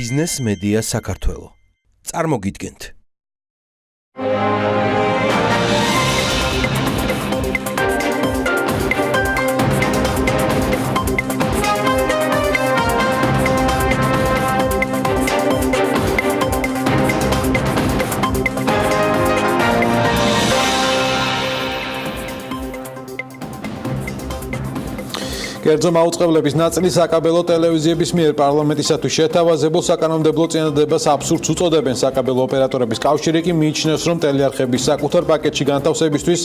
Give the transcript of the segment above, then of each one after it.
ბიზნეს მედია საქართველო. წარმოგიდგენთ. კერძო მაუწყებლების ნაწილი საკაბელო ტელევიზიების მიერ პარლამენტისათვის შეთავაზებულ საკანონმდებლო წინადადებას აბსურდს უწოდებენ. საკაბელო ოპერატორების კავშირი კი მიიჩნევს, რომ ტელეარხების საკუთარ პაკეტში განთავსებისთვის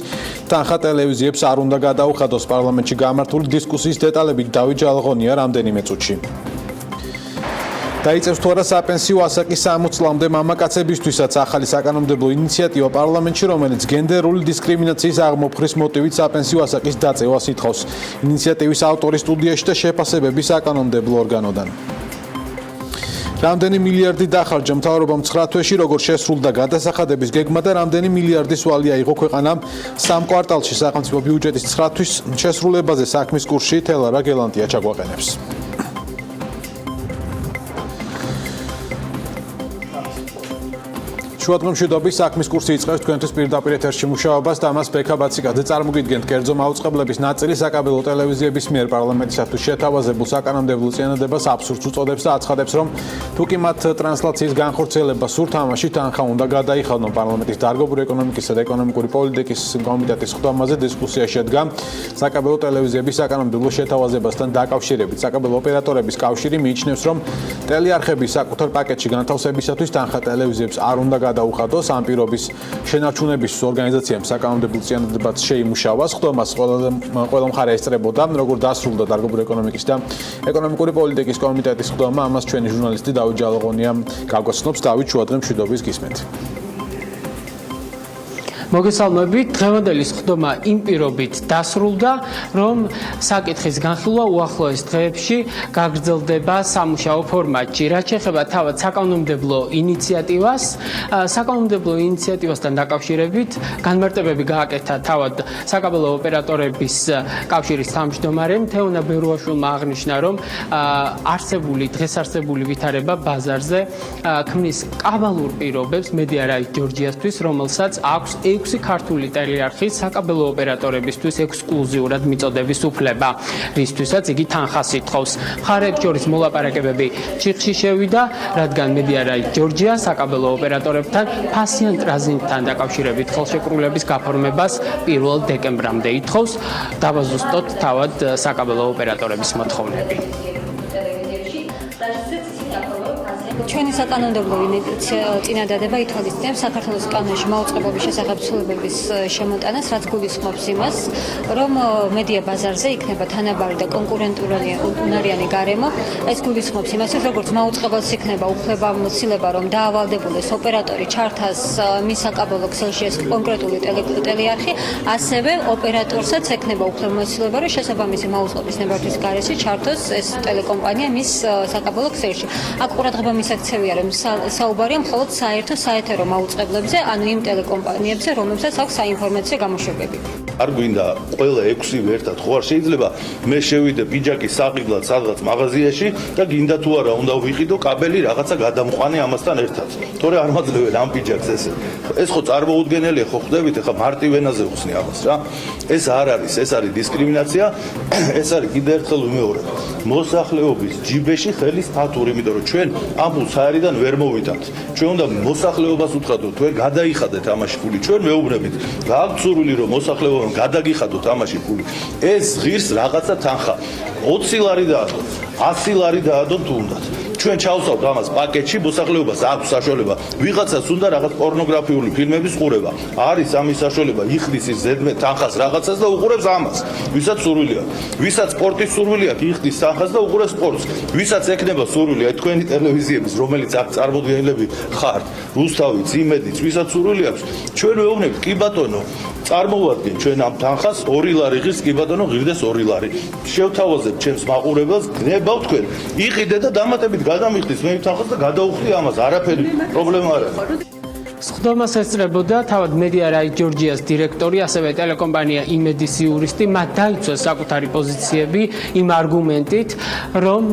თანხა ტელევიზიებს არ უნდა გადაუხადოს. პარლამენტში გამართული დისკუსიის დეტალებით დავით ჯალღონია რამდენიმე წუთში. დაიწევს თუ არა საპენსიო ასაკის 60 წლამდე მამაკაცებისთვისაც ახალი საკანონმდებლო ინიციატივა პარლამენტში, რომელიც გენდერული დისკრიმინაციის აღმოფხრის მოტივით საპენსიო ასაკის დაწევას ითხოვს. ინიციატივის ავტორი სტუდიაში და შეფასებები საკანონმდებლო ორგანოდან. რამდენი მილიარდი დახარჯა მთავრობამ 9 თვეში, როგორ შესრულდა გადასახადების გეგმა და რამდენი მილიარდის ვალი აიღო ქვეყანამ 3 კვარტალში სახელმწიფო ბიუჯეტის 9 თვის შესრულებაზე საქმის კურსში თელარა გელანტია ჩაგვაყენებს. შუადღემშვიდობის საქმის კურსი იწყებს თქვენთვის პირდაპირ ეთერში მუშაობას და მას ბექაბაციკაძე წარმოგიდგენთ. კერძო მაუწყებლების ნაწილი საკაბელო ტელევიზიების მიერ პარლამენტისათვის შეთავაზებულ საკანონმდებლო წინადადებას აბსურდს უწოდებს და აცხადებს, რომ თუ კი მათ ტრანსლაციის განხორციელება სურთ, ამაში თანხა უნდა გადაიხადონ. პარლამენტის დარგობრივი ეკონომიკისა და ეკონომიკური პოლიტიკის კომიტეტის ხდომაზე დისკუსია შედგა საკაბელო ტელევიზიების საკანონმდებლო შეთავაზებასთან დაკავშირებით. საკაბელო ოპერატორების კავშირი მიიჩნევს, რომ ტელეარხების საკუთარ პაკეტში განთავსებისათვის თანხა ტელევიზიებს არ უნდა დაუხადოს. ამ პირობის შენარჩუნების ორგანიზაციამ საკანონმდებლო წინადადებას შეიმუშავა. ხდომას ყველა მხარე ესწრებოდა, როგორ დასრულდა დარგობრივი ეკონომიკის და ეკონომიკური პოლიტიკის კომიტეტის ხდომა. ამას ჩვენი ჟურნალისტი დავით ჯალღონია გავგაცნობს. დავით, შუადღემშვიდობის გისმენთ. მოგესალმებით. დღევანდელი ხდომა იმ პირობით დასრულდა, რომ საკითხის განხილვა უახლოეს დღეებში გაგრძელდება სამუშაო ფორმატში. რაც შეეხება თავად საკანონმდებლო ინიციატივას, საკანონმდებლო ინიციატივასთან დაკავშირებით განმარტებები გააკეთა თავად საკაბელო ოპერატორების კავშირის თავმჯდომარემ თეონა ბერუაშვილმა აღნიშნა, რომ დღეს არსებული ვითარება ბაზარზე ქმნის კაბალურ პირობებს მედია რაის ჯორჯიასთვის, რომელსაც აქვს 6 ქართული ტელეარხის საკაბელო ოპერატორებისთვის ექსკლუზიურად მიწოდების უფლება, რისთვისაც იგი თანხას ითხოვს. მხარეებს შორის მოლაპარაკებები ჩიხში შევიდა, რადგან მედია რაის ჯორჯია საკაბელო ოპერატორებთან ფასიან ტრანზიტთან დაკავშირებით ხელშეკრულების გაფორმებას 1 დეკემბრამდე ითხოვს. დავაზუსტოთ თავად საკაბელო ოპერატორების მოთხოვნები. ჩვენი საკანონმდებლო წინადადება ითვალისწინებს საქართველოს კანონში მაუწყებლობის შესახებ ცვლილებების შემოტანას, რაც გულისხმობს იმას, რომ მედია ბაზარზე იქნება თანაბარი და კონკურენტუნარიანი გარემო. ეს გულისხმობს იმას, რომ როგორც მაუწყებელს იქნება უფლება-მოცილება, რომ დაავალდებულოს ოპერატორი ჩართას მის საკაბელო ქსელში ეს კონკრეტული ტელეარხი, ასევე ოპერატორსაც ექნება უფლება-მოცილება, რომ შესაბამისი მაუწყებლის ნებართვის გარეშე ჩართოს ეს ტელეკომპანია მის საკაბელო ქსელში. აქ ყურადღება მისაქცევია, რომ საუბარია მხოლოდ საერთო მაუწყებლებზე, ანუ იმ ტელეკომპანიებზე, რომლებსაც აქვს საინფორმაციო გამოშვებები. არ გვინდა ყველა 6 ერთად, ხო არ შეიძლება მე შევიდე პიჯაკის საყიდლად სადღაც მაღაზიაში და გინდა თუ არა უნდა ვიყიდო კაბელი რაღაცა გადამყვანე ამასთან ერთად. თორე არ მაძლევენ ამ პიჯაკს ესე. ეს ხო წარმოუდგენელია, ხო ხვდებით, ეხა მარტივ ენაზე ვხსნი ამას რა. ეს არ არის, ეს არის დისკრიმინაცია, ეს არის კიდევ ერთხელ ვიმეორებ. მოსახლეობის ჯიბეში ხელის თათური, იმიტომ რომ ჩვენ ამ ფულს საერიდან ვერ მოვიტანთ. ჩვენ უნდა მოსახლეობას უთხრათ, თუ გადაიხადეთ ამაში ფული, ჩვენ მეუბნებით, გააქვთ სურვილი რომ მოსახლეობა გადაგიხადოთ ამაში ფული. ეს ღირს რაღაცა თანხა 20 ლარი დაადო, 100 ლარი დაადო თუ უნდათ. ჩვენ ჩავსავთ ამას პაკეტში, მოსახლეობას აქვს საშუალება, ვიღაცას უნდა რაღაც პორნოგრაფიული ფილმების ყურება. არის ამის საშუალება, იხდის ის ზედმე თანხას რაღაცას და უყურებს ამას. ვისაც სურვილი აქვს, ვისაც სპორტის სურვილი აქვს, იხდის თანხას და უყურებს სპორტს. ვისაც ექნება სურვილი, აი თქვენი ტელევიზიების, რომელიც აქ წარმოდგენილები ხართ, რუსთავიც, იმედიც, ვისაც სურვილი აქვს, ჩვენ ვეუბნებით, კი ბატონო, წარმოვადგენ ჩვენ ამ თანხას 2 ლარი ღირს, კი ბატონო, ღირდეს 2 ლარი. შევთავაზებთ ჩემს მაყურებელს, გნებავ თქვენ. იყიდე და დამატებით გადამიხდის მე თანხას და გადაუხდი ამას, არაფერი პრობლემა არ არის. სხდომას ესწრებოდა თავად მედია რაი ჯორჯიას დირექტორი, ასევე ტელეკომპანია იმედის იურისტი. მათ დაიცვეს საკუთარი პოზიციები იმ არგუმენტით, რომ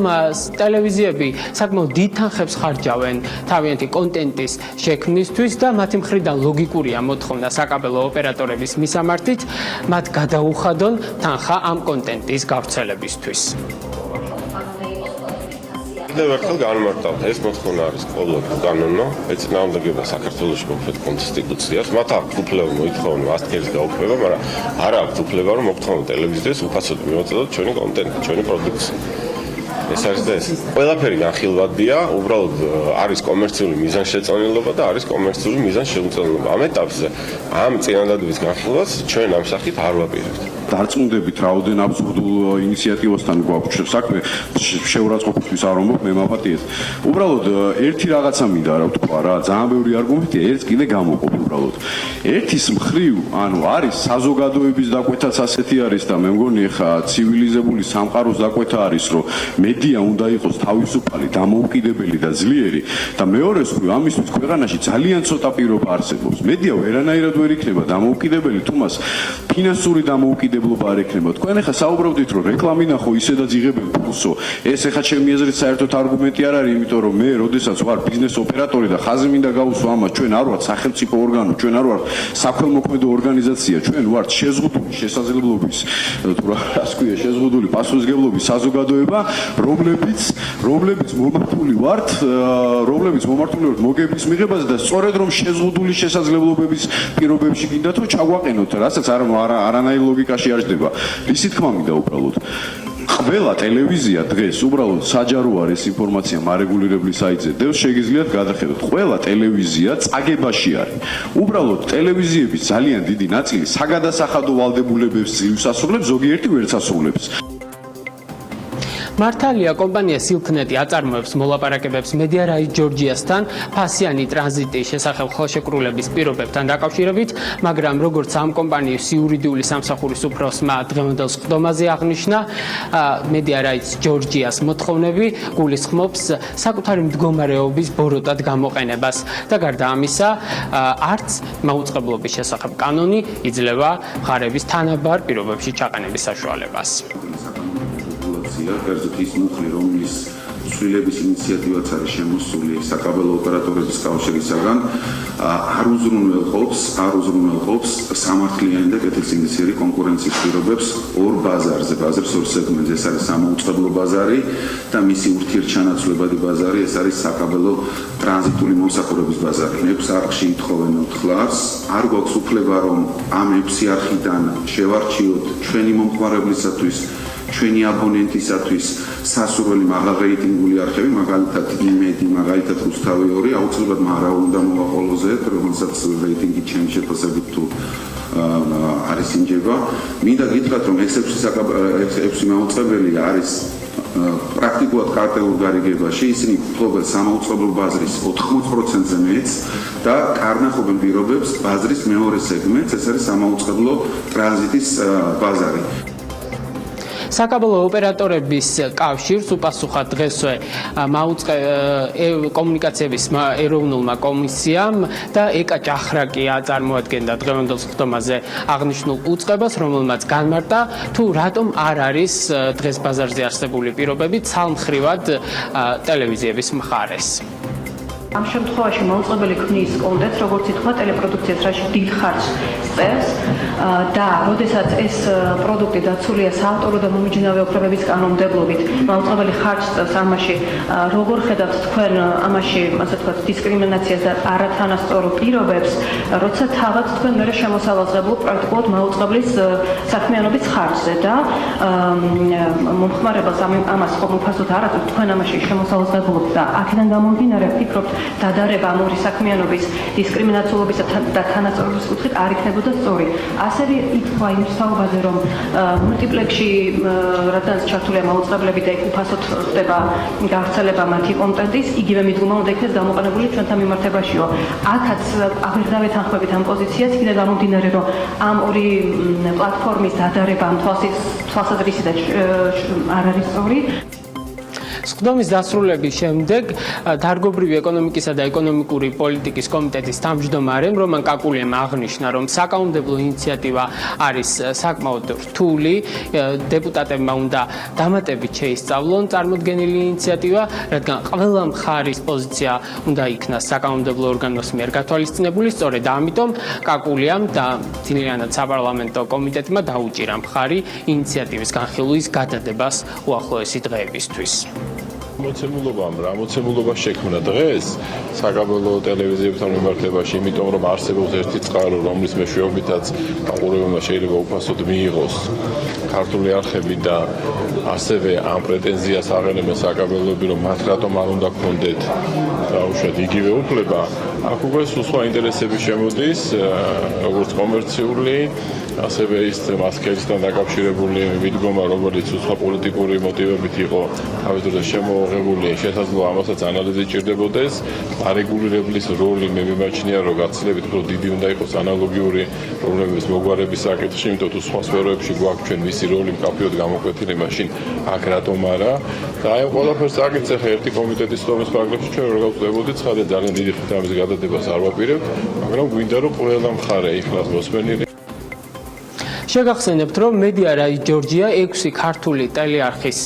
ტელევიზიები საკმაოდ დიდ თანხებს ხარჯავენ თავიანთი კონტენტის შექმნისთვის და მათი მხრიდან ლოგიკურია მოთხოვნა საკაბელო ოპერატორების მისამართით მათ გადაუხადონ თანხა ამ კონტენტის გავრცელებისთვის. კიდევ ერთხელ განმარტავთ, ეს მოთხოვნა არის ყოველდღიურ კანონო, ეწინააღმდეგება საქართველოში მოქმედ კონსტიტუციას. მათ აქვს უფლება მოითხოვონ ასკერის გაუქმება, მაგრამ არ აქვს უფლება რომ მოთხოვონ ტელევიზიას უფასოდ მივაწოდოთ ჩვენი კონტენტი, ჩვენი პროდუქცია. ეს არის და ეს. ყველაფერი განხილვადია, უბრალოდ არის კომერციული მიზანშეწონილობა და არის კომერციული მიზანშეუწონილობა. ამ ეტაპზე ამ წინადადების განხილვას ჩვენ ამ სახით არ ვაპირებთ. დარწმუნდებით რაოდენ აბსურდულ ინიციატივასთან გვაქვს საქმე შეურაცხყოფისთვის არ ვამბობ მე მაპატიეთ. უბრალოდ ერთი რაღაცა მინდა რა ვთქვა რა, ძალიან ბევრი არგუმენტია, ერთს კიდე გამოვყოფ უბრალოდ. ერთის მხრივ, ანუ არის საზოგადოების დაკვეთაც ასეთი არის და მე მგონი ხა ცივილიზებული სამყაროს დაკვეთა არის, რომ მედია უნდა იყოს თავისუფალი, დამოუკიდებელი და ძლიერი და მეორეს მხრივ ამისთვის ქვეყანაში ძალიან ცოტა პირობა არსებობს. მედია ვერანაირად ვერ იქნება დამოუკიდებელი, თუ მას ფინანსური დამოუკიდებლობა არ ექნება. თქვენ ახლა საუბრობდით რომ რეკლამი ნახო ისედაც იღებენ ფულსო. ეს ახლა ჩემი აზრით საერთოდ არგუმენტი არ არის, იმიტომ რომ მე როდესაც ვარ ბიზნეს ოპერატორი და ხაზი მინდა გავუსვა ამას, ჩვენ არ ვართ სახელმწიფო ორგანო, ჩვენ არ ვართ საქველმოქმედო ორგანიზაცია, ჩვენ ვართ შეზღუდული შესაძლებლობის, თუ რას ქვია, შეზღუდული პასუხისმგებლობის საზოგადოება, რომლებიც მომართული ვართ მოგების მიღებაზე და სწორედ რომ შეზღუდული შესაძლებლობების პირობებში გინდა თუ ჩაგვაყენოთ, რასაც არანაირ ლოგიკაში არ ჯდება. ისი თქმა მინდა უბრალოდ. ყველა ტელევიზია დღეს უბრალოდ საჯარო არის ინფორმაცია მარეგულირებლის საიტზე. დევს შეგიძლიათ გადახედოთ. ყველა ტელევიზია წაგებაში არის. უბრალოდ ტელევიზიების ძალიან დიდი ნაწილი საგადასახადო ვალდებულებებს ძლივს ასრულებს, ზოგიერთი ვერც ასრულებს. მართალია, კომპანია სილქნეტი აწარმოებს მოლაპარაკებებს მედია რაი ჯორჯიასთან ფასიანი ტრანზიტის შესახებ ხელშეკრულების პირობებთან დაკავშირებით, მაგრამ როგორც ამ კომპანიის იურიდიული სამსახურის უფროსმა დღევანდელ სხდომაზე აღნიშნა, მედია რაის ჯორჯიას მოთხოვნები გულისხმობს საკუთარი მდგომარეობის ბოროტად გამოყენებას და გარდა ამისა, არც მაუწყებლობის შესახებ კანონი იძლევა მხარების თანაბარ პირობებში ჩაყენების საშუალებას. კერძოდ ის მუხლი, რომლის ცვლილების ინიციატივაც არის შემოსული საკაბელო ოპერატორების კავშირისაგან, არ უზრუნველყოფს სამართლიანი და კეთილსინდისიერი კონკურენციის პირობებს ორ ბაზარზე, ბაზრის ორ სეგმენტზე. ეს არის სამაუწყებლო ბაზარი და მისი ურთიერთჩანაცვლებადი ბაზარი, ეს არის საკაბელო ტრანზიტული მომსახურების ბაზარი. 6 არხში ითხოვენ 400-ს. არ გვაქვს უფლება რომ ამ 6 არხიდან შევარჩიოთ ჩვენი მომხმარებლისათვის, ჩვენი აბონენტისათვის სასურველი მაღალრეიტინგული არხები, მაგალითად იმედი, მაგალითად რუსთავი 2, აუცილებლად მარა უნდა მოვაყოლოზეთ, რომელსაც რეიტინგი ჩემი შეფასებით თუ არის ინჯება. მინდა გითხრათ, რომ ეს 6 მაუწყებელი არის პრაქტიკულად კარტელურ გარიგებაში, ისინი ფლობენ სამაუწყებლო ბაზრის 80%-ზე მეტს და კარნახობენ პირობებს ბაზრის მეორე სეგმენტს, ეს არის სამაუწყებლო ტრანზიტის ბაზარი. საკაბელო ოპერატორების კავშირს უპასუხა დღესვე კომუნიკაციების ეროვნულმა კომისიამ და ეკა ჭახრაკი აწარმოადგენდა დღევანდელ სხდომაზე აღნიშნულ უწყებას, რომელმაც განმარტა თუ რატომ არ არის დღეს ბაზარზე არსებული პირობები ცალმხრივად ტელევიზიების მხარეს. ამ შემთხვევაში მაუწყებელი ქმნის კონტენტს, როგორც ითქვა, ტელეპროდუქციას, რაში დიდ ხარჯს სწერს და როდესაც ეს პროდუქტი დაცულია საავტორო და მომიჯნავე უფლებების კანონმდებლობით, მაუწყებელი ხარჯს სწერს ამაში, როგორ ხედავთ თქვენ ამაში, ასე ვთქვათ, დისკრიმინაციას და არათანასწორო პირობებს, როცა თავად თქვენ მერე შემოსავალს პრაქტიკულად მაუწყებლის საქმიანობის ხარჯზე და მომხმარებელს ამას ხომ უფასოდ არ აქვს, თქვენ ამაში შემოსავალს ღებულობთ და აქედან გამომდინარე ვფიქრობთ, დადარება ამ ორი საქმიანობის დისკრიმინაციულობისა და თანასწორობის კუთხით არ იქნებოდა სწორი. ასევე ითქვა იმ საუბარზე, რომ მულტიპლექსში რადგანაც ჩართულია მაუწყებლები და იქ უფასოდ ხდება გავრცელება მათი კონტენტის, იგივე მიდგომა უნდა იქნეს გამოყენებული ჩვენთან მიმართებაშიო. აქაც აღიარეთ თანხმებით ამ პოზიციას, იქნება გამომდინარე, რომ ამ ორი პლატფორმის დადარება ამ თვალსაზრისით არ არის სწორი. სხდომის დასრულების შემდეგ დარგობრივი ეკონომიკისა და ეკონომიკური პოლიტიკის კომიტეტის თავმჯდომარემ რომან კაკულიამ აღნიშნა, რომ საკანონმდებლო ინიციატივა არის საკმაოდ რთული, დეპუტატებმა უნდა დამატებით შეისწავლონ წარმოდგენილი ინიციატივა, რადგან ყველა მხარის პოზიცია უნდა იქნას საკანონმდებლო ორგანოს მიერ გათვალისწინებული, სწორედ ამიტომ კაკულიამ და ძირიანად საპარლამენტო კომიტეტმა დაუჭირა მხარი ინიციატივის განხილვის გადადებას უახლოესი დღეებისთვის. რა მოცემულობა შექმნა დღეს საკაბელო ტელევიზიებთან მიმართებაში, იმიტომ რომ არსებობს ერთი წყარო, რომლის მეშვეობითაც მაყურებელმა შეიძლება უფასოდ მიიღოს ქართული არხები და ასევე ამ პრეტენზიას აღენებენ საკაბელოები, რომ მათ რატომ არ უნდა გქონდეთ დაუშვათ იგივე უფლება. აქ უკვე სხვა ინტერესები შემოდის, როგორც კომერციული, ასევე ის მასკერისთან დაკავშირებული მიდგომა, რომელიც სხვა პოლიტიკური მოტივებით იყო თავის დროზე შემოღებული, შესაძლოა ამასაც ანალიზი ჭირდებოდეს. არეგულირებლის როლი მე მიმაჩნია, რომ გაცილებით უფრო დიდი უნდა იყოს ანალოგიური პრობლემების მოგვარების საკითხში, იმიტომ თუ სხვა სფეროებში გვაქვს ჩვენ მისი როლი მკაფიოდ გამოკვეთილი, მაშინ აქ რატომ არა? და აი ყველაფერს აკეთე ხა ერთი კომიტეტის სხდომის პარაგრაფში ჩვენ რა გავწევდით, ხარ ძალიან დიდი ხნით ამის გადადებას არ ვაპირებთ, მაგრამ გვინდა რომ ყველა მხარე იქნას მოსმენილი. შეგახსენებთ, რომ მედია რაი ჯორჯია 6 ქართული ტელეარხის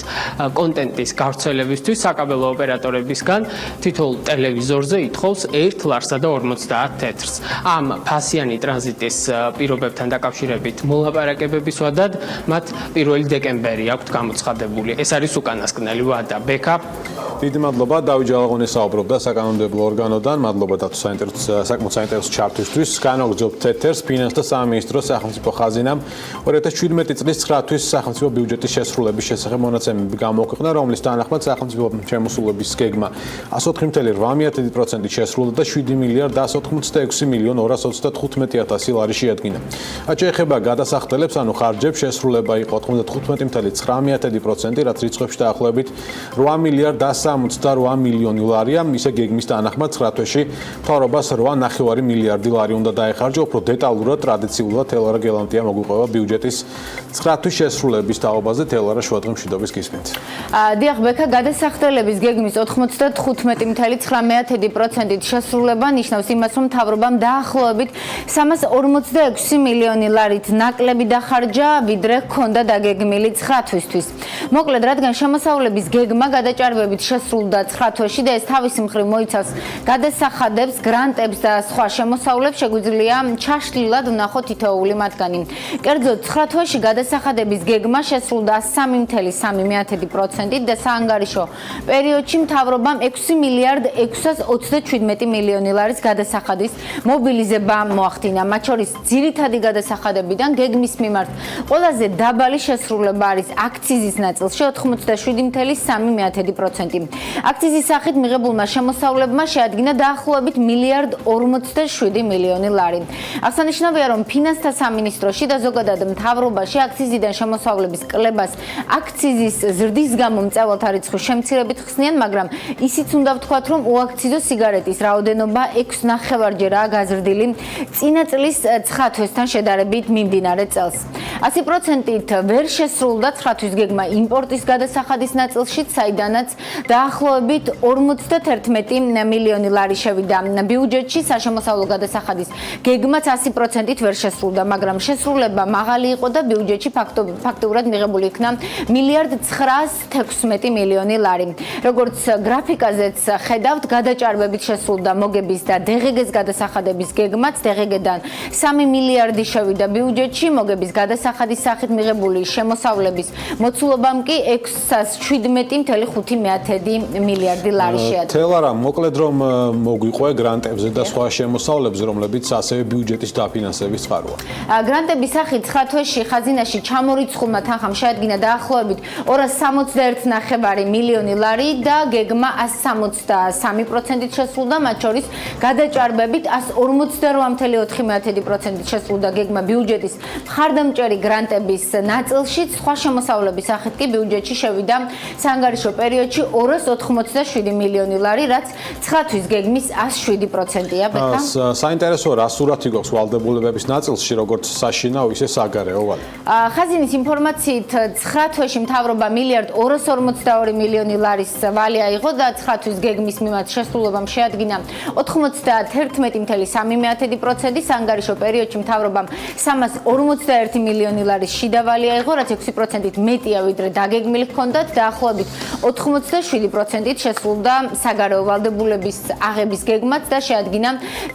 კონტენტის გავრცელებისთვის საკაბელო ოპერატორებისგან თითოეულ ტელევიზორზე ითხოვს 1 ლარსა და 50 თეთრს. ამ ფასიანი ტრანზიტის პირობებთან დაკავშირებით მოლაპარაკებების ვადად მათ 1 დეკემბერი აქვთ გამოცხადებული. ეს არის უკანასკნელი ვადა. ბექა დიდი მადლობა დავით ჯალაღონი საუბრობდა საკანონმდებლო ორგანოდან. მადლობა დათო საკმაოდ საინტერესო ჩართვისთვის. განაგრძობთ თეთერს ფინანსთა სამინისტროს სახელმწიფო ხაზინამ 2017 წლის 9 თვის სახელმწიფო ბიუჯეტის შესრულების შესახებ მონაცემები გამოაქვეყნა, რომლის თანახმად სახელმწიფო შემოსულების გეგმა 104.8% შესრულდა და 7 მილიარდ 186 მილიონ 235 ლარი შეადგინა. რაც შეეხება გადასახდელებს, ანუ ხარჯებს, შესრულება იყო 95.9%, რაც რიცხვებში დაახლოებით 8 მილიარდ 168 მილიონი ლარია. ისე გეგმის თანახმად 9 თვეში მთავრობას 8.5 მილიარდი ლარი უნდა დაეხარჯა. უფრო დეტალურად, ტრადიციულად თელარა გელანტია მოგვიყვება ბიუჯეტის 9 თვის შესრულების თაობაზე. თელარა შუადღე მშვიდობის გისმენთ. დიახ, ბექა, გადასახდელების გეგმის 95.9%-ით შესრულება ნიშნავს იმას, რომ მთავრობამ დაახლოებით 346 მილიონი ლარით ნაკლები დახარჯა, ვიდრე ჰქონდა დაგეგმილი 9 თვისთვის. მოკლედ, რადგან შემოსავლების გეგმა გადაჭარბებით შესრულდა 9 თვეში და ეს თავისი მხრივ მოიცავს გადასახადებს, გრანტებს და სხვა შემოსავლებს, შეგვიძლია ჩაშლილად ვნახოთ თითოეული მათგანი. კერძოდ 9 თვეში გადასახადების გეგმა შესრულდა 3.3% და საანგარიშო პერიოდში მთავრობამ 6 მილიარდ 627 მილიონი ლარის გადასახადის მობილიზება მოახდინა. მათ შორის ძირითადი გადასახადებიდან გეგმის მიმართ ყველაზე დაბალი შესრულება არის აქციზის ნაწილში 87.3%. აქციზის სახით მიღებულმა შემოსავლებმა შეადგინა დაახლოებით მილიარდ 47 მილიონი ლარი. აღსანიშნავია, რომ ფინანსთა სამინისტროში და ზოგადად მთავრობაში აქციზიდან შემოსავლების კლებას აქციზის ზრდის გამო მწვავეთა რიცხვის შემცირებით ხსნიან, მაგრამ ისიც უნდა ვთქვათ, რომ უაქციზო სიგარეტის რაოდენობა 6.5-ჯერაა გაზრდილი წინა წლის 9 თვესთან შედარებით მიმდინარე წელს. 100%-ით ვერ შესრულდა 9 თვის გეგმა იმპორტის გადასახადის ნაწილში, საიდანაც დაახლოებით 51 მილიონი ლარი შევიდა ბიუჯეტში. საშემოსავლო გადასახადის გეგმაც 100%-ით ვერ შესრულდა, მაგრამ შესრულება მაღალი იყო და ბიუჯეტში ფაქტობრივად მიღებული იქნა მილიარდ 916 მილიონი ლარი. როგორც გრაფიკაზეც ხედავთ, გადაჭარბებით შესრულდა მოგების და დღგ-ს გადასახადების გეგმაც, დღგ-დან 3 მილიარდი შევიდა ბიუჯეტში, მოგების გადასახადის სახით მიღებული შემოსავლების მოცულობამ კი 617.5 მილიარდი ლარი შეადგინა. თელარა, მოკლედ რომ მოგვიყვე გრანტებზე და სხვა შემოსავლებზე, რომლებიც ასევე ბიუჯეტის დაფინანსების წყაროა. გრანტების სახით 9 თვეში ხაზინაში ჩამორიცხულმა თანხამ შეადგინა დაახლოებით 261.5 მილიონი ლარი და გეგმა 163%-ით შესრულდა, მათ შორის გადაჭარბებით 148.4%-ით შესრულდა გეგმა ბიუჯეტის მხარდამჭერი გრანტების ნაწილში, სხვა შემოსავლების სახით კი ბიუჯეტში შევიდა საანგარიშო პერიოდში 287 მილიონი ლარი, რაც ცხათვის გეგმის 107%-ია, ბექა. საინტერესოა, რა სურათი გვაქვს ვალდებულებების ნაწილში, როგორც საშინაო, ისე საგარეო ვალ. ხაზინის ინფორმაციით, ცხრათვეში მთავრობა 1.242 მილიონი ლარის ვალი აიღო და ცხრათვის გეგმის მიმართ შესრულებამ შეადგინა 91.3%, საანგარიშო პერიოდში მთავრობამ 341 მილიონი ლარის შიდა ვალი აიღო, რაც 6%-ით მეტია ვიდრე დაგეგმილი ჰქონდათ, დაახლოებით 87%-ით შესრულდა საგარეო ვალდებულების აღების გეგმაც და შეადგინა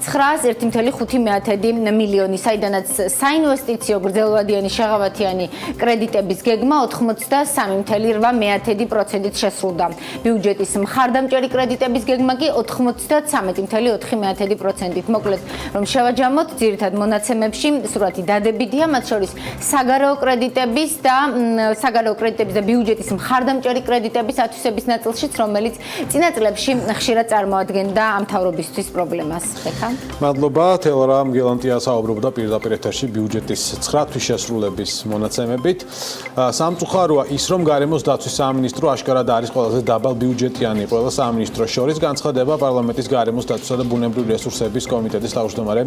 901.5 მილიონი, საიდანაც საინვესტიციო გრძელვადიანი შეღავათიანი კრედიტების გეგმა 83.8%-ით შესრულდა. ბიუჯეტის მხარდამჭერი კრედიტების გეგმა კი 93.4%-ით. მოკლედ, რომ შევაჯამოთ, ძირითად მონაცემებში სურათი დადებითია, მათ შორის საგარეო კრედიტების და ბიუჯეტის მხარდამჭერი კრედიტების ათვისების ნაწილშიც, რომელიც წინა წლებში ხშირად წარმოადგენდა ამ მთავრობისთვის პრობლემას. მადლობა, თელრამ გელანტია საუბრობდა პირდაპირ ეთერში ბიუჯეტის 9 თვის შესრულების მონაცემებით. სამწუხაროა ის, რომ გარემოს დაცვის სამინისტრო აშკარად არის ყველაზე დაბალ ბიუჯეტიანი ყველა სამინისტროს შორის, განცხადება პარლამენტის გარემოს დაცვისა და ბუნებრივი რესურსების კომიტეტის თავმჯდომარე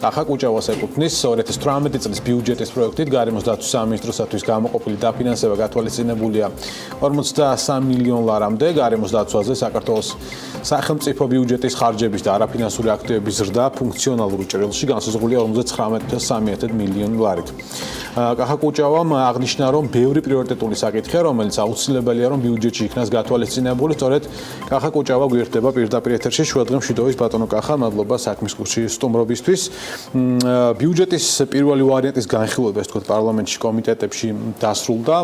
კახა კუჭავას ეკუთვნის. 2018 წლის ბიუჯეტის პროექტით გარემოს დაცვის სამინისტროსათვის გამოყოფილი დაფინანსება გათვალისწინებულია 43 მილიონ ლარამდე. გარემოს დაცვაზე საქართველოს სახელმწიფო ბიუჯეტის ხარჯების და არაფინანსური აქტივების ზრდა ფუნქციონალურ ჭრილში განსაზღვრულია 59.3 მილიონი ლარით. კახა კუჭავამ აღნიშნა, რომ ბევრი პრიორიტეტული საკითხია, რომელიც აუცილებელია, რომ ბიუჯეტში იქნას გათვალისწინებული. სწორედ კახა კუჭავა გვერდება პირდაპირ ეთერში. შუადღემ მშვიდობის ბატონო კახა, მადლობა საქმის კურსი სტუმრობისთვის. ბიუჯეტის პირველი ვარიანტის განხილვება, ასე ვთქვათ, პარლამენტში კომიტეტებში დასრულდა.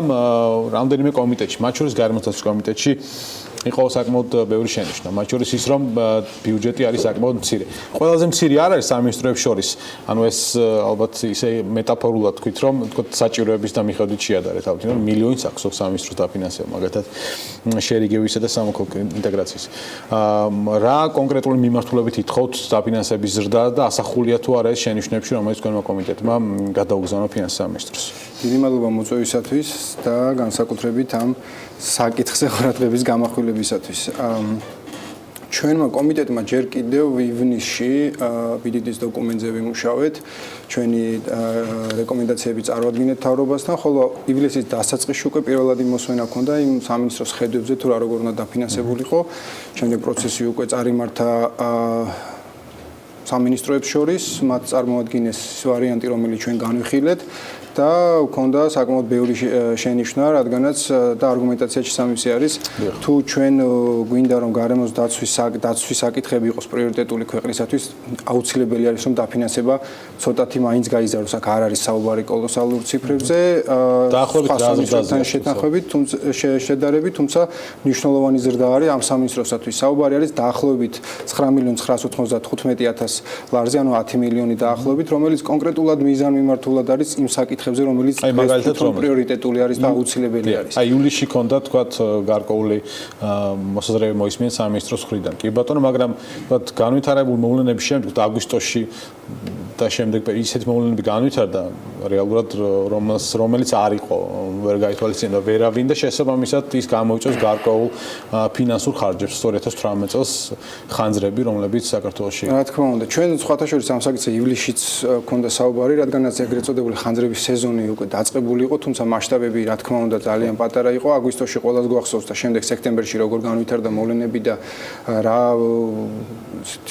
რამდენიმე კომიტეტში, მათ შორის გარემოს დაცვის კომიტეტში იყო საკმაოდ ბევრი შენიშვნა. მათ შორის ის, რომ ბიუჯეტი არის საკმაოდ მცირე. ყველაზე მცირე არ არის სამინისტროებს შორის. ანუ ეს ალბათ ისე მეტაფორულად თქვით, რომ თქოთ საჭიროების და მიხედვით შეადარეთ, ალბათ, რომ მილიონიც აქვს სამინისტროს დაფინანსება, მაგათაც შერიგებისა და სამოქალაქო ინტეგრაციის. რა კონკრეტული მიმართულებით ითხოვთ დაფინანსების ზრდა და ასახულია თუ არა ეს შენიშვნებში, რომელიც თქვენმა კომიტეტმა გადაუგზავნა ფინანსის სამინისტროს. დიდი მადლობა მოწვევისათვის და განსაკუთრებით ამ საკითხზე ყურადღების გამახვილებისათვის. ჩვენმა კომიტეტმა ჯერ კიდევ ივნისში ბიძის დოკუმენტზე ვიმუშავეთ, ჩვენი რეკომენდაციები წარვადგინეთ მთავრობასთან, ხოლო ივლისის დასაწყისში უკვე პირველადი მოსვენა ჰქონდა იმ სამინისტროს ხედვებზე თუ რა როგორ უნდა დაფინანსებულიყო. შემდეგ პროცესი უკვე წარიმართა სამინისტროებს შორის, მათ წარმოადგინეს ვარიანტი, რომელიც ჩვენ განვიხილეთ და ჰქონდა საკმაოდ ბევრი შენიშვნა, რადგანაც და არგუმენტაცია შესამცირე არის, თუ ჩვენ გვინდა რომ გარემოს დაცვის საკითხები იყოს პრიორიტეტული ქვეყნისათვის, აუცილებელი არის რომ დაფინანსება ცოტათი მაინც გაიზარდოს. აქ არ არის საუბარი კოლოსალურ ციფრებზე, დაახლოებით შეთანხმებით, შედარებით, თუმცა მნიშვნელოვანი ზრდა არის ამ სამინისტროსათვის. საუბარი არის დაახლოებით 9.995.000 ლარზე, ანუ 10 მილიონი დაახლოებით, რომელიც კონკრეტულად მიზანმიმართულად არის იმ საკითხებზე, რომელიც პრიორიტეტული არის და აუცილებელი არის. აი ივლისში ქონდა თქვათ გარკვეული მოსაზრება მოისმენთ სამინისტროს მხრიდან. კი ბატონო, მაგრამ თქვათ განვითარებულ მოვლენების შემდეგ აგვისტოში და შემდეგ ისეთ მოვლენები განვითარდა რეალურად რომელიც არ იყო ვერ გაითვალისწინდა ვერავინ და შესაბამისად ის გამოიწვევს გარკვეულ ფინანსურ ხარჯებს 2018 წელს ხანძრები რომლებიც საქართველოში. რა თქმა უნდა, ჩვენ სხვათა შორის ამ საკითხზე ივლისშიც ქონდა საუბარი, რადგანაც ეგრეთ წოდებული ხანძრების სეზონი უკვე დაწყებული იყო, თუმცა მასშტაბები რა თქმა უნდა ძალიან პატარა იყო. აგვისტოში ყველას გვახსოვს და შემდეგ სექტემბერში როგორ განვითარდა მოვლენები და რა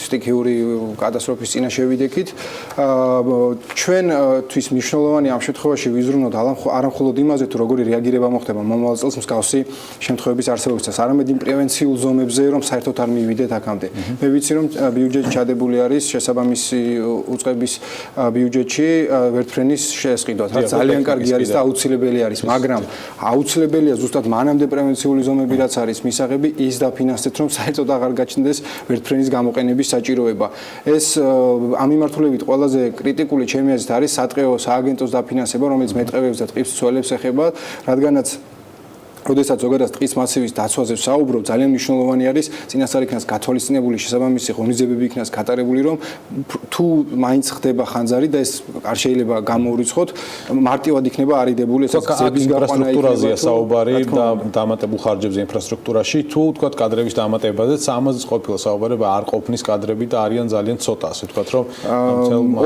სტიქიური კატასტროფის წინაშე ვიდექით. ჩვენთვის მნიშვნელოვანი ამ შემთხვევაში ვიზრუნოთ არა მხოლოდ იმაზე, თუ როგორი რეაგირება მოხდება მომავალ წელს მსგავსი შემთხვევების არსებობისას, არამედ იმ პრევენციულ ზომებზე, რომ საერთოდ არ მივიდეთ აქამდე. მე ვიცი, რომ ბიუჯეტი ჩადებული არის შესაბამისი უწყების ბიუჯეტში ვერტფრენის შესყიდვა, რაც ძალიან კარგი არის და აუცილებელი არის, მაგრამ აუცილებელია ზუსტად მანამდე პრევენციული ზომები, რაც არის მისაღები, ის დაფინანსდეთ, რომ საერთოდ აღარ გაჩნდეს ვერტფრენის გამოყენების საჭიროება. ეს ამ მიმართულებით ყველაზე კრიტიკული ჩემი აზრით არის სატყეო სააგენტოს დაფინანსება, რომელიც მეტყევებს და ტყის ცვალებს ეხება, რადგანაც როდესაც ზოგადად ტყის მასივის დაცვაზე საუბრობ, ძალიან მნიშვნელოვანი არის წინასწარ იქნას გათვალისწინებული შესაბამისი ღონისძიებები იქნას გატარებული, რომ თუ მაინც ხდება ხანძარი და ეს არ შეიძლება გამოურიცხოთ, მარტივად იქნება არიდებული ეს გზების გაყვანა ინფრასტრუქტურაზეა საუბარი და დამატებულ ხარჯებზე ინფრასტრუქტურაში, თუ თქვა კადრების დამატებაზე, ამაზე ყოფილა საუბარი, არ ყოფნის კადრები და არიან ძალიან ცოტა, ასე ვთქვათ, რომ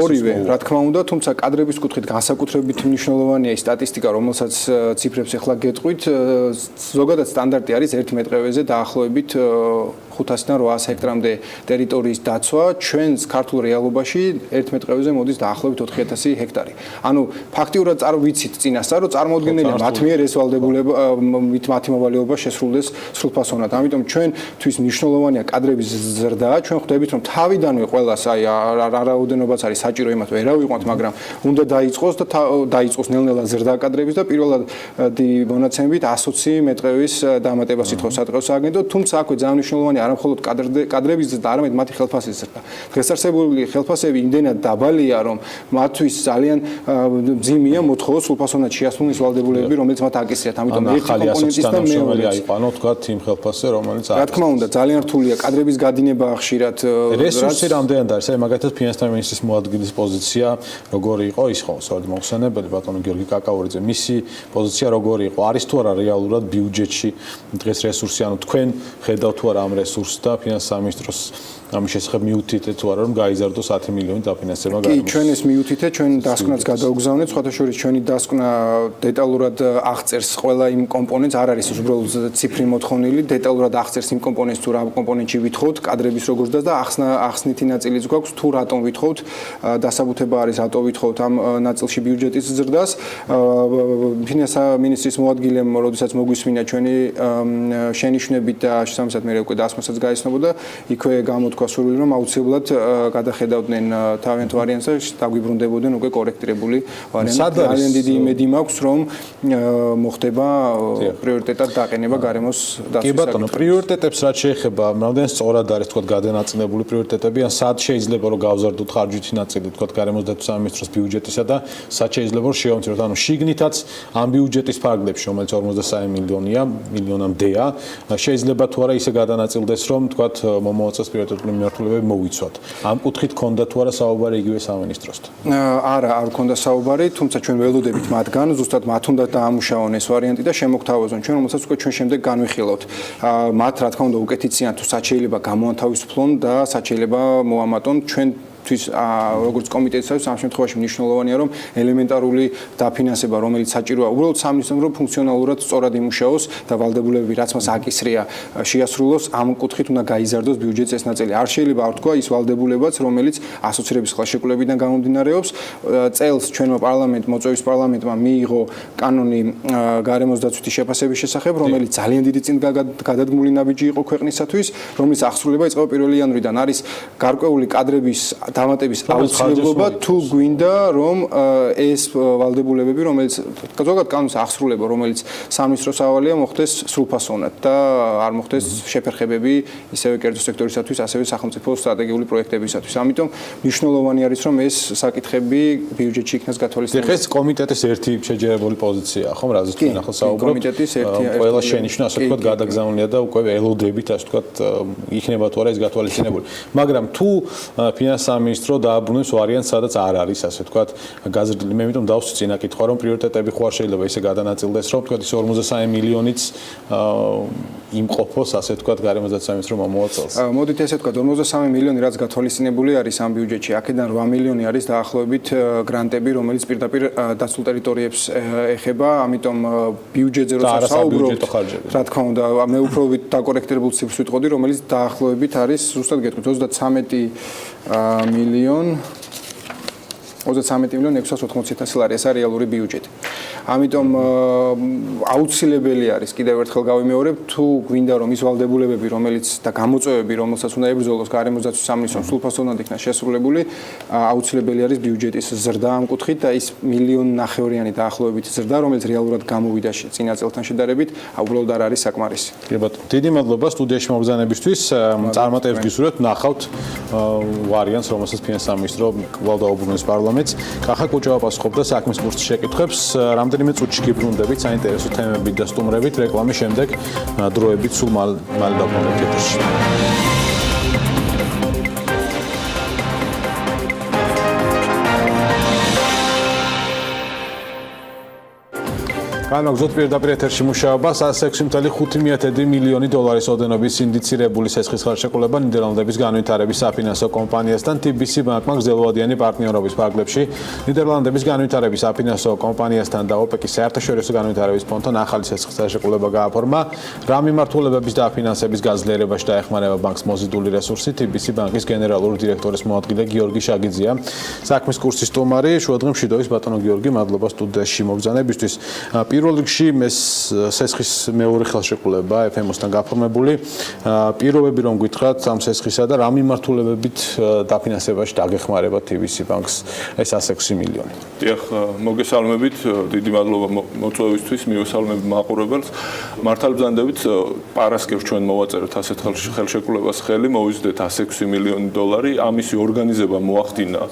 ორივე, რა თქმა უნდა, თუმცა კადრების კუთხით განსაკუთრებით მნიშვნელოვანია ის სტატისტიკა, რომელსაც ციფრებს ახლა გეტყვით, ზოგადად სტანდარტი არის 1 მეტრევეზე დაახლოებით 500-დან 800 ჰექტრამდე ტერიტორიის დაცვა, ჩვენს ქართულ რეალობაში 1 მეტრევეზე მოდის დაახლოებით 4000 ჰექტარი. ანუ ფაქტიურად ვიცით წინასწარ, რომ წარმოუდგენელია მათ მიერ ეს ვალდებულება, მათი მოვალეობა შესრულდეს სრულფასოვნად. ამიტომ ჩვენთვის მნიშვნელოვანია კადრების ზრდა, ჩვენ ხვდებით, რომ თავიდანვე ყველას აი რაოდენობაც არის საჭირო იმათ ვერ ავიყვანთ, მაგრამ უნდა დაიწყოს და დაიწყოს ნელ-ნელა ზრდა კადრების და პირველადი მონაცემებით 120 მეტრევის დამატებას ითხოვს სატყეო სააგენტო, თუმცა აქვე ძალიან მნიშვნელოვანია არა მხოლოდ კადრების ზრდა, არამედ მათი ხელფასის ზრდა. დღესარსებული ხელფასები იმდენად დაბალია, რომ მათთვის ძალიან მძიმეა მოთხოვოს სრულფასოვნად შეასრულოს ვალდებულებები, რომელიც მათ აკისრიათ. ამიტომ ერთი კომპონენტის და მეორე აიყვანო, თქვა იმ ხელფასზე, რომელიც რა თქმა უნდა, ძალიან რთულია კადრების გადინება ხშირად. რესურსი რამდენად არის? აი მაგალითად ფინანსთა მინისტრის მოადგილის პოზიცია როგორი იყო ის ხო, სწორედ მოხსენებელი ბატონო გიორგი კაკავერიძე, მისი პოზიცია როგორი იყო? არის თუ არა რეალურად ბიუჯეტში დღეს რესურსი, ანუ თქვენ ხედავთ თუ არა ამ რესურსს და ფინანსთა მინისტროს ამის შესახებ მიუთითეთ თუ არა რომ გაიზარდოს 10 მილიონი დაფინანსება გარემოს. კი, ჩვენ ეს მიუთითეთ, ჩვენ დასკვნაც გადაუგზავნეთ, სხვათა შორის ჩვენი დასკვნა დეტალურად აღწერს ყველა იმ კომპონენტს, არ არის უბრალოდ ციფრი მოთხოვნილი, დეტალურად აღწერს იმ კომპონენტს, თუ რა კომპონენტში ვითხოვთ, კადრების როგორ ზრდას და ახსნითი ნაწილიც გვაქვს, თუ რატომ ვითხოვთ, დასაბუთება არის რატო ვითხოვთ ამ ნაწილში ბიუჯეტის ზრდას. ფინანსთა მინისტრის მოადგილემ, როდესაც მოგვისმინა ჩვენი შენიშვნებით და შესაბამისად მე უკვე დასკვნასაც გაიცნობოდა, იქვე გამოთქვა სურვილი რომ აუცილებლად გადახედავდნენ თავიანთ ვარიანტს და დაგვიბრუნდებოდნენ უკვე კორექტირებული ვარიანტი. ძალიან დიდი იმედი მაქვს რომ მოხდება პრიორიტეტად დაყენება გარემოს დაცვის. კი ბატონო, პრიორიტეტებს რაც შეეხება, რამდენ სწორად არის თქვა გადანაწილებული პრიორიტეტები, ან სად შეიძლება რომ გავზარდოთ ხარჯითი ნაწილი თქვა გარემოს დაცვის სამინისტროს ბიუჯეტისა და სად შეიძლება რომ შევამციროთ, ანუ შიგნითაც ამ ბიუჯეტის ფარგლებში, რომელიც 53 მილიონია, მილიონამდეა, შეიძლება თუ არა ისე გადანაწილდეს, რომ თქვა მომავალ წელს პრიორიტეტული მიმართულებები მოვიცვათ. ამ კუთხით ქონდა თუ არა საუბარი იგივე სამინისტროსთან? არა, არ ქონდა საუბარი, თუმცა ჩვენ ველოდებით მათგან, ზუსტად მათ უნდა დაამუშავონ ეს ვარიანტი და შემოგთავაზონ ჩვენ, რომელსაც უკვე ჩვენ შემდეგ განვიხილავთ. მათ რა თქმა უნდა უკეთიციან თუ სად შეიძლება გამოანთავისუფლონ და სად შეიძლება მოამატონ ჩვენ როგორც კომიტეტისათვის ამ შემთხვევაში მნიშვნელოვანია რომ ელემენტარული დაფინანსება რომელიც საჭიროა უბრალოდ სამინისტრომ რომ ფუნქციონალურად სწორად იმუშაოს და ვალდებულებები რაც მას აკისრია შეასრულოს ამ კუთხით უნდა გაიზარდოს ბიუჯეტის ეს ნაწილი არ შეიძლება არ თქვა ის ვალდებულებაც რომელიც ასოცირების ხელშეკრულებიდან გამომდინარეობს წელს ჩვენმა მოწვევის პარლამენტმა მიიღო კანონი გარემოს დაცვითი შეფასების შესახებ რომელიც ძალიან დიდი წინ გადადგმული ნაბიჯი იყო ქვეყნისათვის რომლის აღსრულება იწყება 1 იანვრიდან არის გარკვეული კადრების დამატების აუცილებლობა თუ გვინდა რომ ეს ვალდებულებები რომელიც ზოგადად კანონის აღსრულება რომელიც სამინისტროს ავალია მოხდეს სრულფასოვნად და არ მოხდეს შეფერხებები ისევე კერძო სექტორისათვის ასევე სახელმწიფო სტრატეგიული პროექტებისათვის. ამიტომ მნიშვნელოვანი არის რომ ეს საკითხები ბიუჯეტში იქნას გათვალისწინებული. დღეს კომიტეტის ერთი შეჯერებული პოზიციაა ხომ რაზეც თქვენ ახლა საუბრობთ. კომიტეტის ერთი ყველა შენიშვნა ასე ვთქვათ გადაგზავნილია და უკვე ელოდებით ასე ვთქვათ იქნება თუ არა ეს გათვალისწინებული. მაგრამ თუ ფინანსთა მინისტრო დააბრუნებს ვარიანტს სადაც არ არის ასე ვთქვათ გაზრდილი მე იმიტომ დავსვი წინა კითხვა რომ პრიორიტეტები ხო არ შეიძლება ისე გადანაწილდეს რომ ვთქვათ ის 53 მილიონიც იმყოფოს ასე ვთქვათ გარემოს დაცვის სამინისტრო მომავალ წელს. მოდით ესე ვთქვათ 53 მილიონი რაც გათვალისწინებული არის ამ ბიუჯეტში აქედან 8 მილიონი არის დაახლოებით გრანტები რომელიც პირდაპირ დაცულ ტერიტორიებს ეხება ამიტომ ბიუჯეტზე როცა საუბრობთ რა თქმა უნდა მე უფრო დაკორექტირებულ ციფრს ვიტყოდი რომელიც დაახლოებით არის ზუსტად გეტყვით 33 მილიონ 680 ლარი ეს არის რეალური ბიუჯეტი. ამიტომ აუცილებელი არის კიდევ ერთხელ გავიმეორებ თუ გვინდა რომ ის ვალდებულებები რომელიც და გამოწვევები რომელსაც უნდა ებრძოლოს გარემოს დაცვის სამინისტრომ სრულფასოვნად იქნას შესრულებული აუცილებელი არის ბიუჯეტის ზრდა ამ კუთხით და ის 1.5 მილიონიანი დაახლოებით ზრდა რომელიც რეალურად გამოვიდა წინა წელთან შედარებით უბრალოდ არ არის საკმარისი. კი ბატონო დიდი მადლობა სტუდიაში მოგზაურობისთვის წარმატებებს გისურვებთ ნახავთ ვარიანტს რომელსაც ფინანსთა სამინისტრო კვლავ დაუბრუნებს პარლამენტს. კახა კუჭავა პასუხობდა საქმის კურსის შეკითხვებს რამდენი რამდენიმე წუთში გიბრუნდებით საინტერესო თემებით და სტუმრებით, რეკლამის შემდეგ დროებით სულ მალე დავბრუნდებით ეთერში. განაგზოთ პირდაპირ ეთერში მუშაობა 106.5 მილიონი დოლარის ოდენობის ინდიცირებული სესხის ხელშეკრულება ნიდერლანდების განვითარების საფინანსო კომპანიასთან TBC ბანკმა გრძელვადიანი პარტნიორობის ფარგლებში ნიდერლანდების განვითარების საფინანსო კომპანიასთან და ოპეკის საერთაშორისო განვითარების ფონდთან ახალი სესხის ხელშეკრულება გააფორმა. რა მიმართულებების და ფინანსების გაძლიერებაში დაეხმარება ბანკს მოზიდული რესურსი TBC ბანკის გენერალური დირექტორის მოადგილე გიორგი შაგიძეა. საქმის კურსის სტუმარი შუადღე მშვიდობის ბატონო გიორგი, მადლობა სტუდიაში მოგზანებისთვის. პირველ რიგში ეს სესხის მეორე ხელშეკრულება FM-ოსთან გაფორმებული. პირობები რომ გითხრათ ამ სესხისა და რა მიმართულებებით დაფინანსებაში დაგეხმარება TBC ბანკს ეს 106 მილიონი. დიახ, მოგესალმებით, დიდი მადლობა მოწვევისთვის, მივესალმებ მაყურებელს. მართალბრძანდებით პარასკევს ჩვენ მოვაწერეთ ასეთ ხელშეკრულებას ხელი, მოვიზდეთ 106 მილიონი დოლარი. ამისი ორგანიზება მოახდინა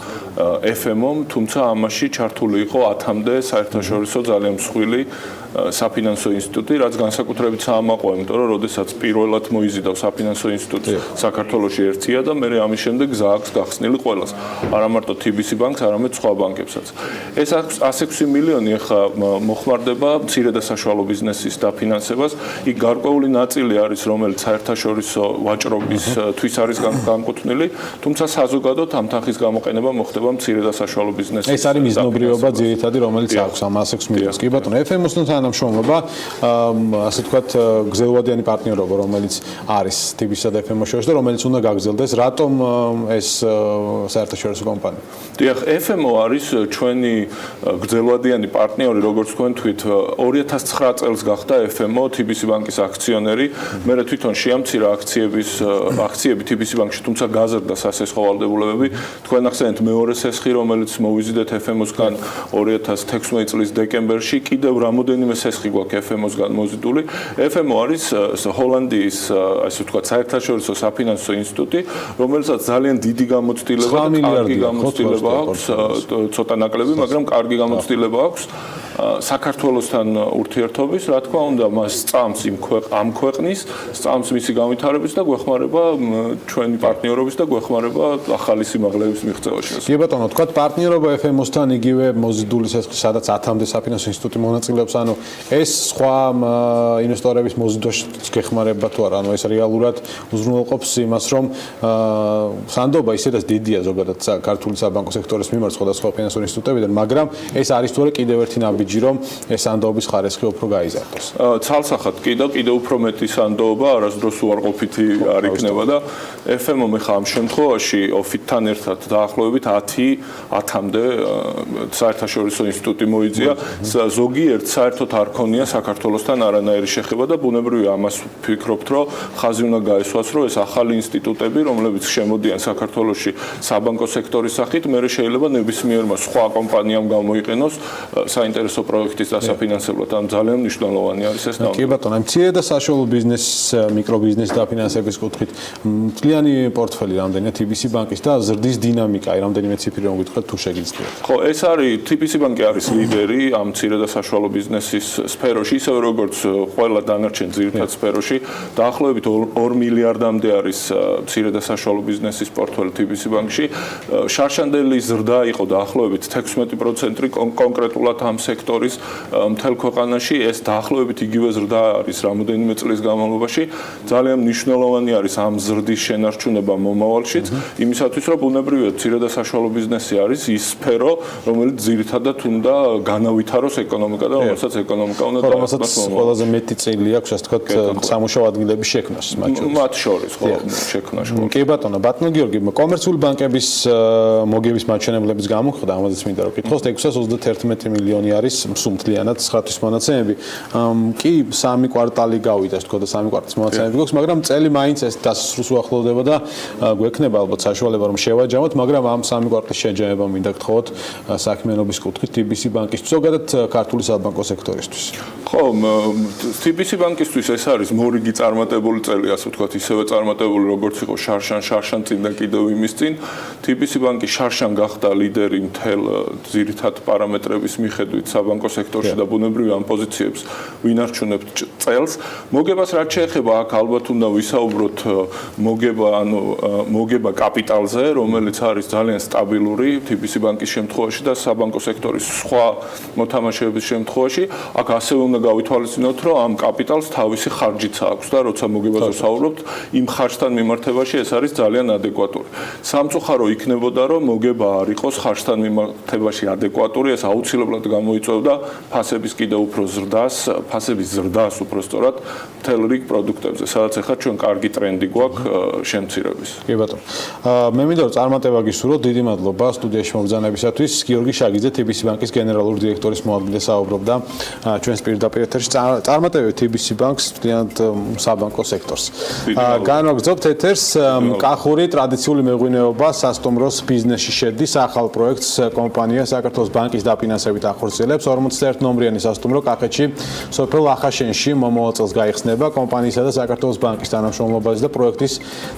FM-ომ, თუმცა ამაში ჩართული იყო 10-მდე საერთაშორისო ძალიან მსხვილი საფინანსო ინსტიტუტი, რაც განსაკუთრებით საამაყოა, იმიტომ რომ როდესაც პირველად მოიზიდავ საფინანსო ინსტიტუტს საქართველოში ერთია და მე ამის შემდეგ გზა აქვს გახსნილი ყველას. არა მარტო TBC ბანკს, არამედ სხვა ბანკებსაც. ეს 106 მილიონი ახლა მოხმარდება მცირე და საშუალო ბიზნესის დაფინანსებას. იქ გარკვეული ნაწილი არის, რომელიც საერთაშორისო ვაჭრობისთვის არის განკუთვნილი, თუმცა საზოგადოდ ამ თანხის გამოყენება მოხდება მცირე და საშუალო ბიზნესის. ეს არის მიზნობრიობა ძირითადი, რომელიც აქვს ამ 106 მილიონს. კი ბატონო, FM-ოსთან თანამშრომლობა, ასე ვთქვათ, გრძელვადიანი პარტნიორობა, რომელიც არის TBC-სა და FM-ოს შორის და რომელიც უნდა გაგრძელდეს, რატომ ეს საერთაშორისო კომპანია? დიახ, FM-ო არის ჩვენი გრძელვადიანი პარტნიორი, როგორც თქვენ თქვით, 2009 წელს გახდა FM-ო TBC ბანკის აქციონერი. მე თვითონ შეამცირა აქციები TBC ბანკში, თუმცა გაზრდა სასესხო ვალდებულებები. თქვენ ახსენეთ მეორე სესხი, რომელიც მოვიზიდეთ FM-ოსგან 2016 წლის დეკემბერში, კიდევ რამოდენიმე სესხი გვაქვს FM-ოსგან მოზიდული. FM-ო არის ჰოლანდიის, ასე ვთქვათ, საერთაშორისო საფინანსო ინსტიტუტი, რომელსაც ძალიან დიდი გამოცდილება და კარგი გამოცდილება აქვს, ცოტა ნაკლები, მაგრამ კარგი გამოცდილება აქვს საქართველოსთან ურთიერთობის, რა თქმა უნდა, მას სწამს ამ ქვეყნის, სწამს მისი განვითარების და გვეხმარება ჩვენი პარტნიორობის და გვეხმარება ახალი სიმაღლეების მიღწევაში. კი ბატონო, თქვათ პარტნიორობა FM-ოსთან იგივე მოზიდული სესხი, სადაც 10-მდე საფინანსო ინსტიტუტი მონაწილეობს, ანუ ეს სხვა ინვესტორების მოზიდვაში გეხმარება თუ არა, ანუ ეს რეალურად უზრუნველყოფს იმას, რომ სანდობა ისედაც დიდია ზოგადად ქართული საბანკო სექტორის მიმართ სხვადასხვა ფინანსური ინსტიტუტებიდან, მაგრამ ეს არის თუ არა კიდევ ერთი ნაბიჯი, რომ ეს სანდოობის ხარისხი უფრო გაიზარდოს. ცალსახად კი და კიდევ უფრო მეტი სანდოობა არასდროს უარყოფითი არ იქნება და FM-ომ ხა ამ შემთხვევაში ოფიტთან ერთად დაახლოებით 10-მდე საერთაშორისო ინსტიტუტი მოიწია. ზოგიერთ საერთოდ არ ქონია საქართველოსთან არანაირი შეხება და ბუნებრივია ამას ვფიქრობთ, რომ ხაზი უნდა გაესვას, რომ ეს ახალი ინსტიტუტები, რომლებიც შემოდიან საქართველოში საბანკო სექტორის სახით, მე შეიძლება ნებისმიერმა სხვა კომპანიამ გამოიყენოს საინტერესო პროექტის დასაფინანსებლად. ამ ძალიან მნიშვნელოვანი არის ეს კი ბატონო, მცირე და საშუალო ბიზნეს, მიკრობიზნეს დაფინანსების კუთხით მთლიანი პორტფელი რამდენია TBC ბანკის და ზრდის დინამიკა, რამდენიმე ციფრი რომ გითხრათ თუ შეგიძლიათ. ხო, ეს არის TBC ბანკი არის ლიდერი ამ მცირე და საშუალო ბიზნესის სფეროში, ისევე როგორც ყველა დანარჩენ ძირითად სფეროში. დაახლოებით 2 მილიარდამდე არის მცირე და საშუალო ბიზნესის პორტფელი TBC ბანკში. შარშანდელი ზრდა იყო დაახლოებით 16% კონკრეტულად ამ სექტორის მთელ ქვეყანაში. ეს დაახლოებით იგივე ზრდა არის რამოდენიმე წლის განმავლობაში. ძალიან მნიშვნელოვანი არის ამ ზრდის შენარჩუნება მომავალშიც, იმისათვის რომ ბუნებრივია მცირე და საშუალო ბიზნესი არის ის სფერო, რომელიც ძირითადად უნდა განავითაროს ეკონომიკა და რომელსაც ეკონომიკა უნდა დაასრულოს. ყველაზე მეტი წილი აქვს, ასე ვთქვათ, სამუშაო ადგილების შექმნას მათ შორის, ხო, შექმნაში. კი ბატონო, ბატონო გიორგი, კომერციული ბანკების მოგების მაჩვენებლების გამო ხდა, ამაზეც მინდა რომ გითხოს, 631 მილიონი არის მსუმთლიანად 9 თვის მონაცემები. კი, 3 კვარტალი გავიდა, ასე ვთქვათ, და 3 კვარტალის მონაცემები გვაქვს, მაგრამ წელი მაინც ეს დასრულს უახლოვდება და გვექნება ალბათ საშუალება რომ შევაჯამოთ, მაგრამ ამ 3 კვარტლის შეჯამება მინდა გთხოვოთ საქმიანობის კუთხით TBC ბანკისთვის, ზოგადად ქართული საბანკო სექტორისთვის. ხო, TBC ბანკისთვის ეს არის მორიგი წარმატებული წელი, ასე ვთქვათ, ისევე წარმატებული როგორც იყო შარშან წინ და კიდევ იმის წინ. TBC ბანკი შარშან გახდა ლიდერი მთელ ძირითად პარამეტრების მიხედვით საბანკო სექტორში და ბუნებრივი ამ პოზიციებს ვინარჩუნებთ წელს. მოგებას რაც შეეხება აქ ალბათ უნდა ვისაუბროთ მოგება კაპიტალზე, რომელიც არის ძალიან სტაბილური TBC ბანკის შემთხვევაში და საბანკო სექტორის სხვა მოთამაშეების შემთხვევაში. აქ ასევე უნდა გავითვალისწინოთ, რომ ამ კაპიტალს თავისი ხარჯიც აქვს და როცა მოგებაზე ვსაუბრობთ, იმ ხარჯთან მიმართებაში ეს არის ძალიან ადეკვატური. სამწუხარო იქნებოდა, რომ მოგება არ იყოს ხარჯთან მიმართებაში ადეკვატური, ეს აუცილებლად გამოიწვევდა ფასების კიდევ უფრო ფასების ზრდას უფრო სწორად მთელ რიგ პროდუქტებზე, სადაც ახლა ჩვენ კარგი ტრენდი გვაქვს შემცირების. კი ბატონო. მე მინდა რომ წარმატება გისურვოთ, დიდი მადლობა სტუდიაში მომბრძანებისათვის. გიორგი შაგიძე, TBC ბანკის გენერალური დირექტორის მოადგილე საუბრობდა ჩვენს პირდაპირ ეთერში. წარმატებები TBC ბანკს, მთლიანად საბანკო სექტორს. განვაგრძობთ ეთერს. კახური ტრადიციული მეღვინეობა სასტუმროს ბიზნესში შედის. ახალ პროექტს კომპანია საქართველოს ბანკის დაფინანსებით ახორციელებს. 41 ნომრიანი სასტუმრო კახეთში, სოფელ ახაშენში მომავალ წელს გაიხსნება. კომპანიისა და საქართველოს ბანკის თანამშრომლობაზე და პროექტის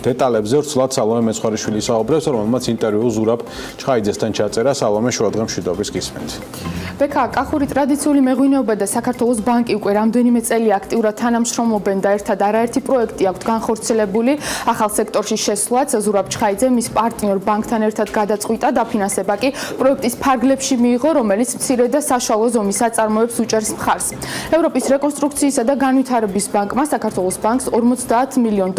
დეტალებზე სრულად სალომე მეცხვარიშვილი საუბრებს, რომელმაც ინტერვიუ ზურაბ ჩხაიძესთან ჩაწერა. სალომე, შევადგა მშვიდობის გისმენთ. ბექა, კახური ტრადიციული მეღვინეობა და საქართველოს ბანკი უკვე რამდენიმე წელი აქტიურად თანამშრომლობენ და ერთად არაერთი პროექტი აქვთ განხორციელებული. ახალ სექტორში შესვლაც ზურაბ ჩხაიძე მის პარტნიორ ბანკთან ერთად გადაწყვიტა, დაფინანსება კი პროექტის ფარგლებში მიიღო, რომელიც მცირე და საშუალო ზომის საწარმოებს უჭერს მხარს. ევროპის რეკონსტრუქციისა და განვითარების ბანკმა საქართველოს ბანკს $50 მილიონ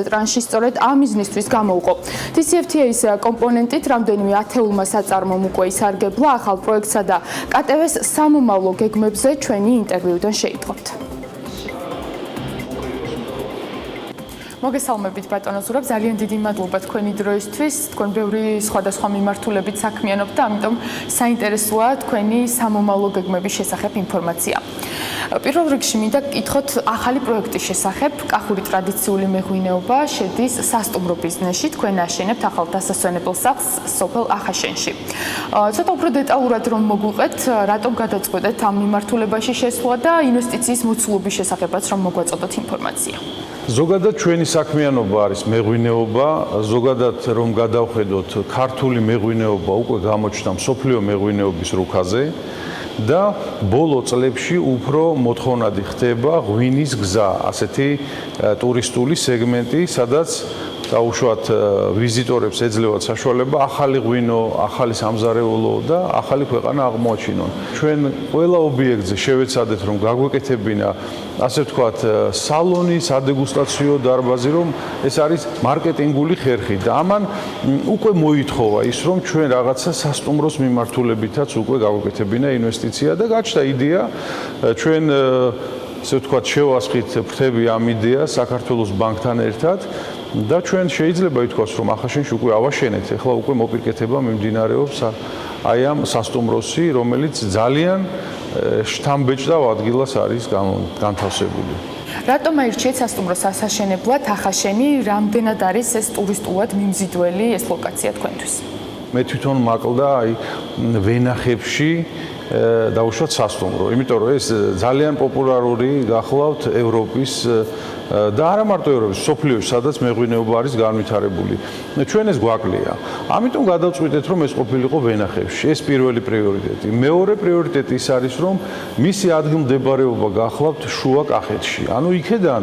ტრანში სწორედ ამ მიზნისთვის გამოუყო. DCFTA-ის კომპონენტით რამდენიმე ათეულმა საწარმომ უკვე ისარგებლა ახალ პროექტსა და კატევეს სამომავლო გეგმებზე ჩვენი ინტერვიუდან შეიტყობთ. მოგესალმებით ბატონო ზურაბ, ძალიან დიდი მადლობა თქვენი დროისთვის. თქვენ ბევრი სხვადასხვა მიმართულებით საქმიანობთ და ამიტომ საინტერესოა თქვენი სამომავლო გეგმების შესახებ ინფორმაცია. პირველ რიგში მინდა გკითხოთ ახალი პროექტის შესახებ. კახური ტრადიციული მეღვინეობა შედის სასტუმრო ბიზნესში. თქვენ აშენებთ ახალ დასასვენებელ სახლს სოფელ ახაშენში. ცოტა უფრო დეტალურად რომ მოგვიყეთ, რატომ გადაწყვეტეთ ამ მიმართულებაში შესვლა და ინვესტიციის მოცულობის შესახებაც რომ მოგვაწოდოთ ინფორმაცია. ზოგადად ჩვენი საქმიანობა არის მეღვინეობა, ზოგადად რომ გადავხედოთ, ქართული მეღვინეობა უკვე გამოჩნდა მსოფლიო მეღვინეობის რუქაზე და ბოლო წლებში უფრო მოთხოვნადი ხდება ღვინის გზა, ასეთი ტურისტული სეგმენტი, სადაც დაუშვათ ვიზიტორებს ეძლევათ საშუალება ახალი ღვინო, ახალი სამზარეულო და ახალი ქვეყანა აღმოაჩინონ. ჩვენ ყველა ობიექტზე შევეცადეთ რომ გაგვეკეთებინა, ასე ვთქვათ, სალონი, სადეგუსტაციო დარბაზი, რომ ეს არის მარკეტინგული ხერხი და ამან უკვე მოითხოვა ის, რომ ჩვენ რაღაცა სასტუმროს მიმართულებითაც უკვე გაგვეკეთებინა ინვესტიცია და გაჩნდა იდეა ჩვენ ასე ვთქვათ შევასხით ფრთები ამ იდეას საქართველოს ბანკთან ერთად და ჩვენ შეიძლება ითქვას რომ ახაშენში უკვე ავაშენეთ, ეხლა უკვე მოპირკეთება მიმდინარეობს აი ამ სასტუმროსი, რომელიც ძალიან შთამბეჭდავ ადგილას არის განთავსებული. რატომ აირჩიეთ სასტუმროს ასაშენებლად ახაშენი, რამდენად არის ეს ტურისტულად მიმზიდველი ეს ლოკაცია თქვენთვის? მე თვითონ მაკლდა აი ვენახებში დაუშვათ სასტუმრო, იმიტომ რომ ეს ძალიან პოპულარული გახლავთ ევროპის და არა მარტო ევროპის, სოფლიოში, სადაც მეღვინეობა არის განვითარებული. ჩვენ ეს გვაკლია. ამიტომ გადავწყვიტეთ, რომ ეს ყოფილიყო ვენახებში. ეს პირველი პრიორიტეტი. მეორე პრიორიტეტი ის არის, რომ მისი ადგილმდებარეობა გახლავთ შუა კახეთში. ანუ იქედან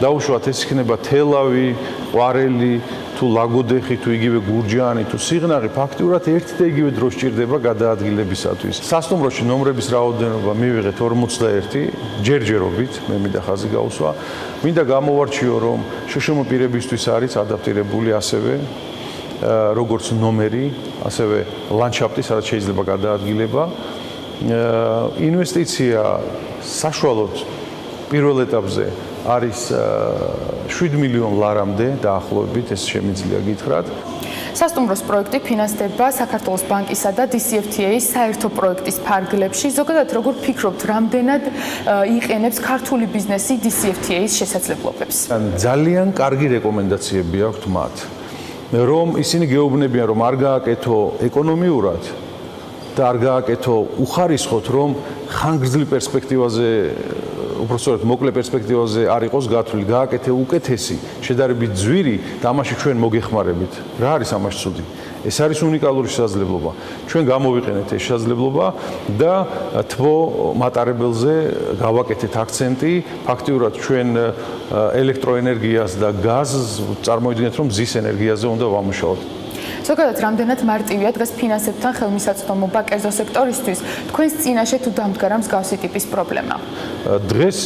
დაუშვათ ეს იქნება თელავი, ყვარელი, თუ ლაგოდეხი, თუ იგივე გურჯაანი, თუ სიღნაღი, ფაქტიურად ერთი და იგივე დრო სჭირდება გადაადგილებისათვის. სასტუმროში ნომრების რაოდენობა მივიღეთ 41 ჯერჯერობით, მე მინდა ხაზი გაუსვა. მინდა გამოვარჩიო, რომ შშმ პირებისთვის არის ადაპტირებული ასევე როგორც ნომერი, ასევე ლანდშაფტი, სადაც შეიძლება გადაადგილება. ინვესტიცია საშუალოდ პირველ ეტაპზე არის 7 მილიონ ლარამდე დაახლოებით, ეს შემიძლია გითხრათ. სასტუმროს პროექტი ფინანსდება საქართველოს ბანკისა და DCFTA-ის საერთო პროექტის ფარგლებში. ზოგადად როგორ ფიქრობთ, რამდენად იყენებს ქართული ბიზნესი DCFTA-ის შესაძლებლობებს? ძალიან კარგი რეკომენდაციები აქვთ მათ, რომ ისინი გეუბნებიან, რომ არ გააკეთო ეკონომიურად და არ გააკეთო უხარისხოთ, რომ ხანგრძლივ პერსპექტივაზე უბრალოდ მოკლე პერსპექტივაზე არ იყოს გათვლილი, გააკეთე უკეთესი, შედარებით ძვირი და ამაში ჩვენ მოგეხმარებით. რა არის ამაში ცუდი? ეს არის უნიკალური შესაძლებლობა. ჩვენ გამოვიყენეთ ეს შესაძლებლობა და თბო მატარებელზე გავაკეთეთ აქცენტი. ფაქტიურად ჩვენ ელექტროენერგიას და გაზს წარმოიდგინეთ, რომ მზის ენერგიაზე უნდა ვამუშაოთ. ზოგადად, რამდენად მარტივია დღეს ფინანსებთან ხელმისაწვდომობა კერძო სექტორისთვის, თქვენს წინაშე თუ დამდგარა მსგავსი ტიპის პრობლემა? დღეს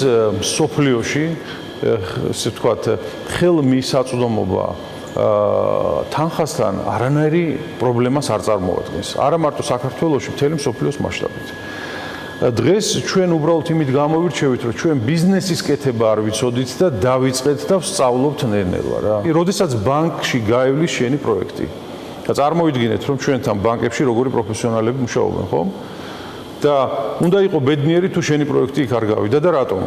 სოფლიოში, ესე ვთქვათ, ხელმისაწვდომობა თანხასთან არანაირი პრობლემას არ წარმოადგენს. არა მარტო საქართველოში, მთელი მსოფლიოს მასშტაბით. დღეს ჩვენ უბრალოდ იმით გამოვირჩევით, რომ ჩვენ ბიზნესის კეთება არ ვიცოდით და დავიწყეთ და ვსწავლობთ ნელ-ნელა რა. როდესაც ბანკში გაივლის შენი პროექტი. და წარმოიდგინეთ, რომ ჩვენთან ბანკებში როგორი პროფესიონალები მუშაობენ, ხო? და უნდა იყოს ბედნიერი თუ შენი პროექტი იქ არ გავიდა და რატომ?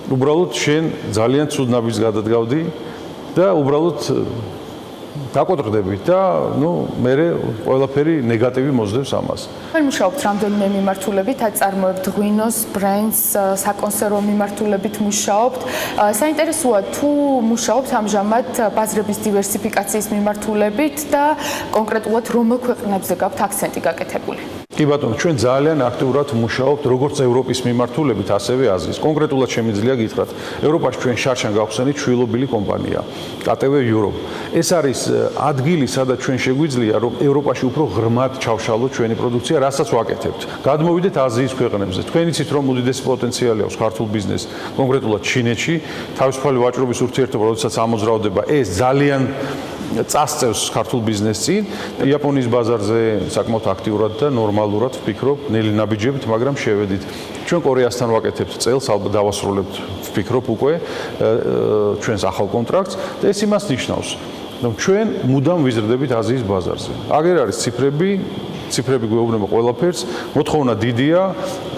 უბრალოდ შენ ძალიან ცუდ ნაბიჯს გადადგავდი და უბრალოდ დაკოტრდებით და მე ყველაფერი ნეგატივი მოძდევს ამას. თქვენ მუშაობთ რამდენიმე მიმართულებით, აწარმოებთ ღვინოს, ბრენდს, საკონსერვო მიმართულებით მუშაობთ. საინტერესოა თუ მუშაობთ ამჟამად ბაზრების დივერსიფიკაციის მიმართულებით და კონკრეტულად რომელ ქვეყნებზე გაქვთ აქცენტი გაკეთებული? კი ბატონო, ჩვენ ძალიან აქტიურად მუშაობთ როგორც ევროპის მიმართულებით, ასევე აზიის. კონკრეტულად შემიძლია გითხრათ, ევროპაში ჩვენ შარშან გავხსენით შვილობილი კომპანია, KTV Europe. ეს არის ადგილი, სადაც ჩვენ შეგვიძლია, რომ ევროპაში უფრო ღრმად ჩავშალოთ ჩვენი პროდუქცია, რასაც ვაკეთებთ. გადმოვიდეთ აზიის ქვეყნებზე. თქვენ იცით, რომ უდიდესი პოტენციალი აქვს ქართულ ბიზნესს, კონკრეტულად ჩინეთში, თავისუფალი ვაჭრობის ურთიერთობა, როდესაც ამოძრავდება, ეს ძალიან წასწევს ქართულ ბიზნესს წინ. იაპონიის ბაზარზე საკმაოდ აქტიურად და ნორმალურად ვფიქრობ, ნელი ნაბიჯებით, მაგრამ შევედით. ჩვენ კორეასთან ვაკეთებთ წელს, ალბათ დავასრულებთ, ვფიქრობ უკვე ჩვენს ახალ კონტრაქტს და ეს იმას ნიშნავს, რომ ჩვენ მუდამ ვიზრდებით აზიის ბაზარზე. აგერ არის ციფრები გვეუბნება ყველაფერს, მოთხოვნა დიდია,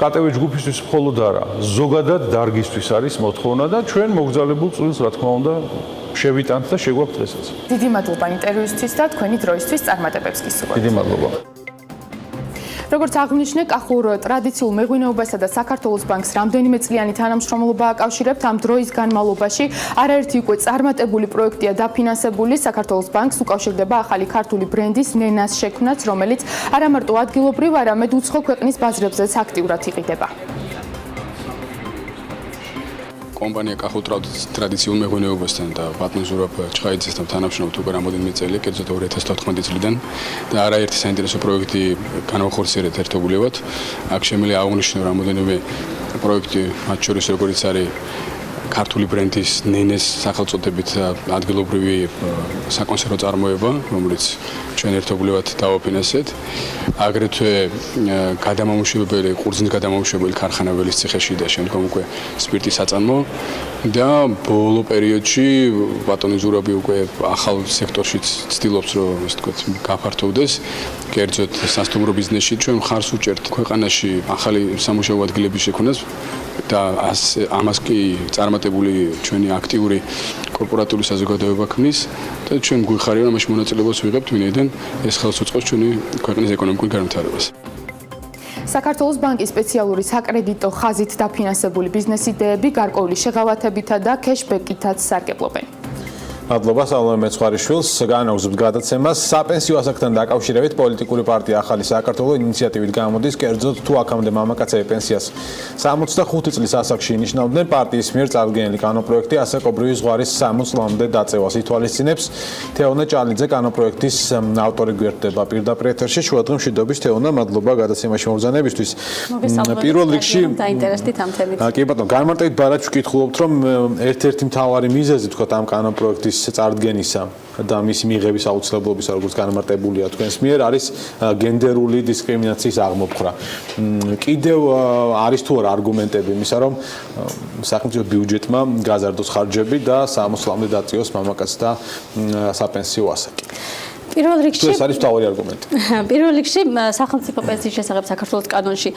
KTV ჯგუფისთვის მხოლოდ არა, ზოგადად დარგისთვის არის მოთხოვნა და ჩვენ მოგზაურებულ წვილს, რა თქმა უნდა, შევიტანთ და შეგვაქვს დღესაც. დიდი მადლობა ინტერვიუსთვის და თქვენი დროისთვის წარმატებებს გისურვებთ. დიდი მადლობა. როგორც აღნიშნე, კახურ ტრადიციულ მეღვინეობასა და საქართველოს ბანკს რამდენიმე წლიანი თანამშრომლობა აკავშირებთ. ამ დროის განმავლობაში არაერთი უკვე წარმატებული პროექტია დაფინანსებული. საქართველოს ბანკს უკავშირდება ახალი ქართული ბრენდის ნენას შექმნაც, რომელიც არა მარტო ადგილობრივ, არამედ უცხო ქვეყნის ბაზრებზეც აქტიურად იყიდება. კომპანია კახურ ტრადიციულ მეღვინეობასთან და ბატონ ზურაბ ჩხაიძესთან თანამშრომლობთ უკვე რამოდენიმე წელი, კერძოდ 2014 წლიდან და არაერთი საინტერესო პროექტი განვახორციელეთ ერთობლივად. აქ შემიძლია აღვნიშნო რამოდენიმე პროექტი, მათ შორის როგორიც არის ქართული ბრენდის ნენეს სახელწოდებით ადგილობრივი საკონსერვო წარმოება, რომელიც ჩვენ ერთობლივად დავაფინანსეთ. აგრეთვე გადამამუშავებელი, ყურძნის გადამამუშავებელი ქარხანა ველისციხეში და შემდგომ უკვე სპირტის საწარმო და ბოლო პერიოდში ბატონი ზურაბი უკვე ახალ სექტორშიც ცდილობს, რომ ასე ვთქვათ, გაფართოვდეს. კერძოდ სასტუმრო ბიზნესში ჩვენ მხარს უჭერთ ქვეყანაში ახალი სამუშაო ადგილების შექმნას და ამას კი წარმატებული ჩვენი აქტიური კორპორატული საზოგადოება ქმნის და ჩვენ გვიხარია, რომ ამაში მონაწილეობას ვიღებთ, ვინაიდან ეს ხელს უწყობს ჩვენი ქვეყნის ეკონომიკურ განვითარებას. საქართველოს ბანკის სპეციალური საკრედიტო ხაზით დაფინანსებული ბიზნეს იდეები გარკვეული შეღავათებითა და კეშბეკითაც სარგებლობენ. მადლობა სალომე მეცხვარიშვილს. განაგზობთ გადაცემას. საპენსიო ასაკთან დაკავშირებით პოლიტიკური პარტია ახალი საქართველო ინიციატივით გამოდის, კერძოდ თუ აქამდე მამაკაცები პენსიას 65 წლის ასაკში ინიშნავდნენ, პარტიის მიერ წარდგენილი კანონპროექტი ასაკობრივი ზღვარის 60 წლამდე დაწევას ითვალისწინებს. თეონა ჭალიძე კანონპროექტის ავტორი გვერდება პირდაპირ ეთერში. შუადღე მშვიდობის თეონა, მადლობა გადაცემაში მომბრძანებისთვის. პირველ რიგში დაინტერესდით ამ თემით. კი ბატონო, განმარტებით ბარათს ვკითხულობთ, რომ ერთ-ერთი მთავარი მიზეზი თქვა ამ კანონპროექტის წარდგენისა და მისი მიღების აუცილებლობისა, როგორც განმარტებულია თქვენს მიერ, არის გენდერული დისკრიმინაციის აღმოფხვრა. კიდევ არის თუ არა არგუმენტები იმისა, რომ სახელმწიფო ბიუჯეტმა გაზარდოს ხარჯები და 60 წლამდე დაწიოს მამაკაცთა საპენსიო ასაკი. პირველ რიგში ეს არის თავი არგუმენტი. პირველ რიგში სახელმწიფო პენსიის შესახებ საქართველოს კანონში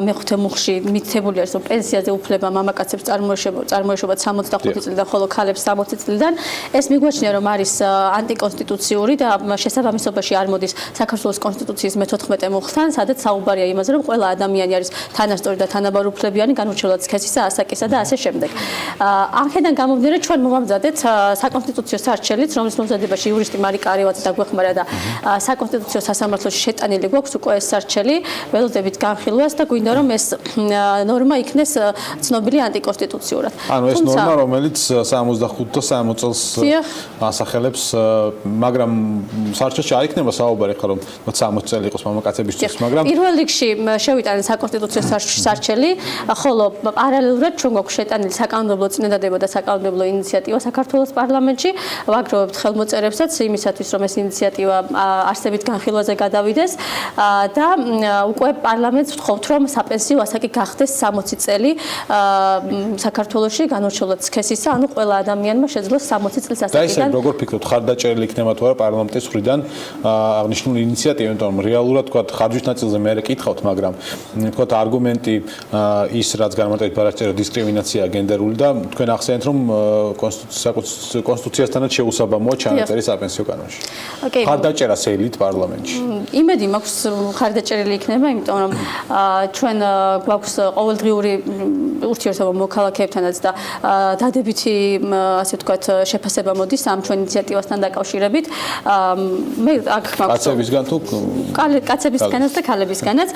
მეხუთე მუხლში მითითებული არის, რომ პენსიაზე უფლება მამაკაცებს წარმოეშვებათ 65 წლიდან, ხოლო ქალებს 60 წლიდან. ეს მიგვაჩნია, რომ არის ანტიკონსტიტუციური და შესაბამისობაში არ მოდის საქართველოს კონსტიტუციის მე-14 მუხლთან, სადაც საუბარია იმაზე, რომ ყველა ადამიანი არის თანასწორი და თანაბარუფლებიანი, განურჩევლად სქესისა, ასაკისა და ასე შემდეგ. აქედან გამომდინარე, ჩვენ მოვამზადეთ საკონსტიტუციო სარჩელიც, რომლის მომზადებაში იურისტი მარიკა არივაძე დაგვეხმარა და საკონსტიტუციო სასამართლოში შეტანილი გვაქვს უკვე ეს სარჩელი, ველოდებით განხილვას და გვინდა რომ ეს ნორმა იქნეს ცნობილი ანტიკონსტიტუციურად. ანუ ეს ნორმა, რომელიც 65 და 60 წელს ასახელებს, მაგრამ სარჩელში არ იქნება საუბარი ხა რომ 60 წელი იყოს მამაკაცებისთვის, მაგრამ პირველ რიგში შევიტანეთ საკონსტიტუციო სარჩელი, ხოლო პარალელურად ჩვენ გვაქვს შეტანილი საკანონმდებლო წინადადება და საკანონმდებლო ინიციატივა საქართველოს პარლამენტში, ვაგროვებთ ხელმოწერებსაც იმისათვის, რომ ეს ინიციატივა არსებით განხილვაზე გადავიდეს და უკვე პარლამენტს ვთხოვთ, რომ საპენსიო ასაკი გახდეს 60 წელი საქართველოში განურჩევლად სქესისა, ანუ ყველა ადამიანმა შეძლოს 60 წლის ასაკიდან. და ესე როგორ ფიქრობთ, ხარდაჭერილი იქნება თუ არა პარლამენტის მხრიდან აღნიშნული ინიციატივა, იმიტომ რომ რეალურად თქვა ხარჯვის ნაწილზე მე კითხავთ, მაგრამ თქვა არგუმენტი ის რაც განმარტებით ბარათჭერა დისკრიმინაცია გენდერული და თქვენ ახსენეთ რომ კონსტიტუციასთანაც შეუსაბამოა ჩანაწერი საპენსიო კანონში. ხარდაჭერა სეილით პარლამენტში. იმედი მაქვს ხარდაჭერილი იქნება, იმიტომ რომ ჩვენ გვაქვს ყოველდღიური ურთიერთობა მოქალაქეებთანაც და დადებითი ასე ვთქვათ შეფასება მოდის ამ ჩვენ ინიციატივასთან დაკავშირებით. მე აქ მაქვს კაცებისგან თუ კაცებისგანაც და ქალებისგანაც.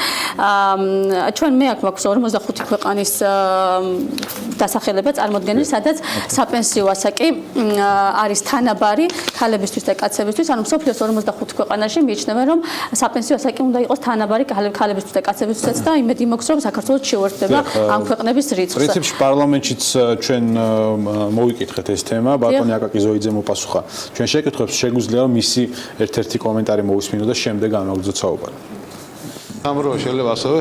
ჩვენ მე აქ მაქვს 45 ქვეყანის დასახელება წარმოდგენილი, სადაც საპენსიო ასაკი არის თანაბარი ქალებისთვის და კაცებისთვის, ანუ მსოფლიოს 45 ქვეყანაში მიიჩნევა, რომ საპენსიო ასაკი უნდა იყოს თანაბარი ქალებისთვის და კაცებისთვისაც და იმედი მაქვს, რომ საქართველოს შეუერთდება ამ ქვეყნების რიცხვს. პრინციპში პარლამენტშიც ჩვენ მოვიკითხეთ ეს თემა, ბატონი აკაკი ზოიძე მოპასუხა. ჩვენ შეკითხვებს შეგვიძლია რომ მისი ერთ-ერთი კომენტარი მოვისმინოთ და შემდეგ განვაგრძელოთ საუბარი. ამროა შეიძლება ასევე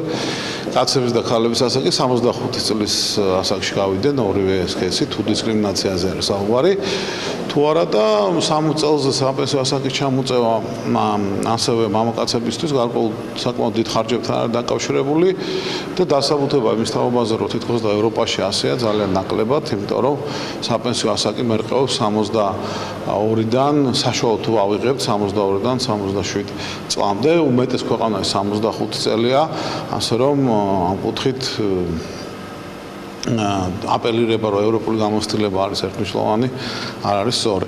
კაცების და ქალების ასაკი 65 წლის ასაკში გავიდნენ ორივე სქესი თუ დისკრიმინაციაზე არის საუბარი თუ არა და 60 წელზე საპენსიო ასაკის ჩამოწევა ასევე მამაკაცებისთვის გარკვეულ საკმაოდ დიდ ხარჯებთან არის დაკავშირებული და დასაბუთება იმის თაობაზე რომ თითქოს და ევროპაში ასეა ძალიან ნაკლებად, იმიტომ რომ საპენსიო ასაკი მერყეობს 62-დან საშუალოდ თუ ავიღებთ 62-დან 67 წლამდე, უმეტეს ქვეყანაში 65 წელია, ასე რომ ამ კუთხით აპელირება რომ ევროპული გამოცდილება არის ერთმნიშვნელოვანი, არ არის სწორი.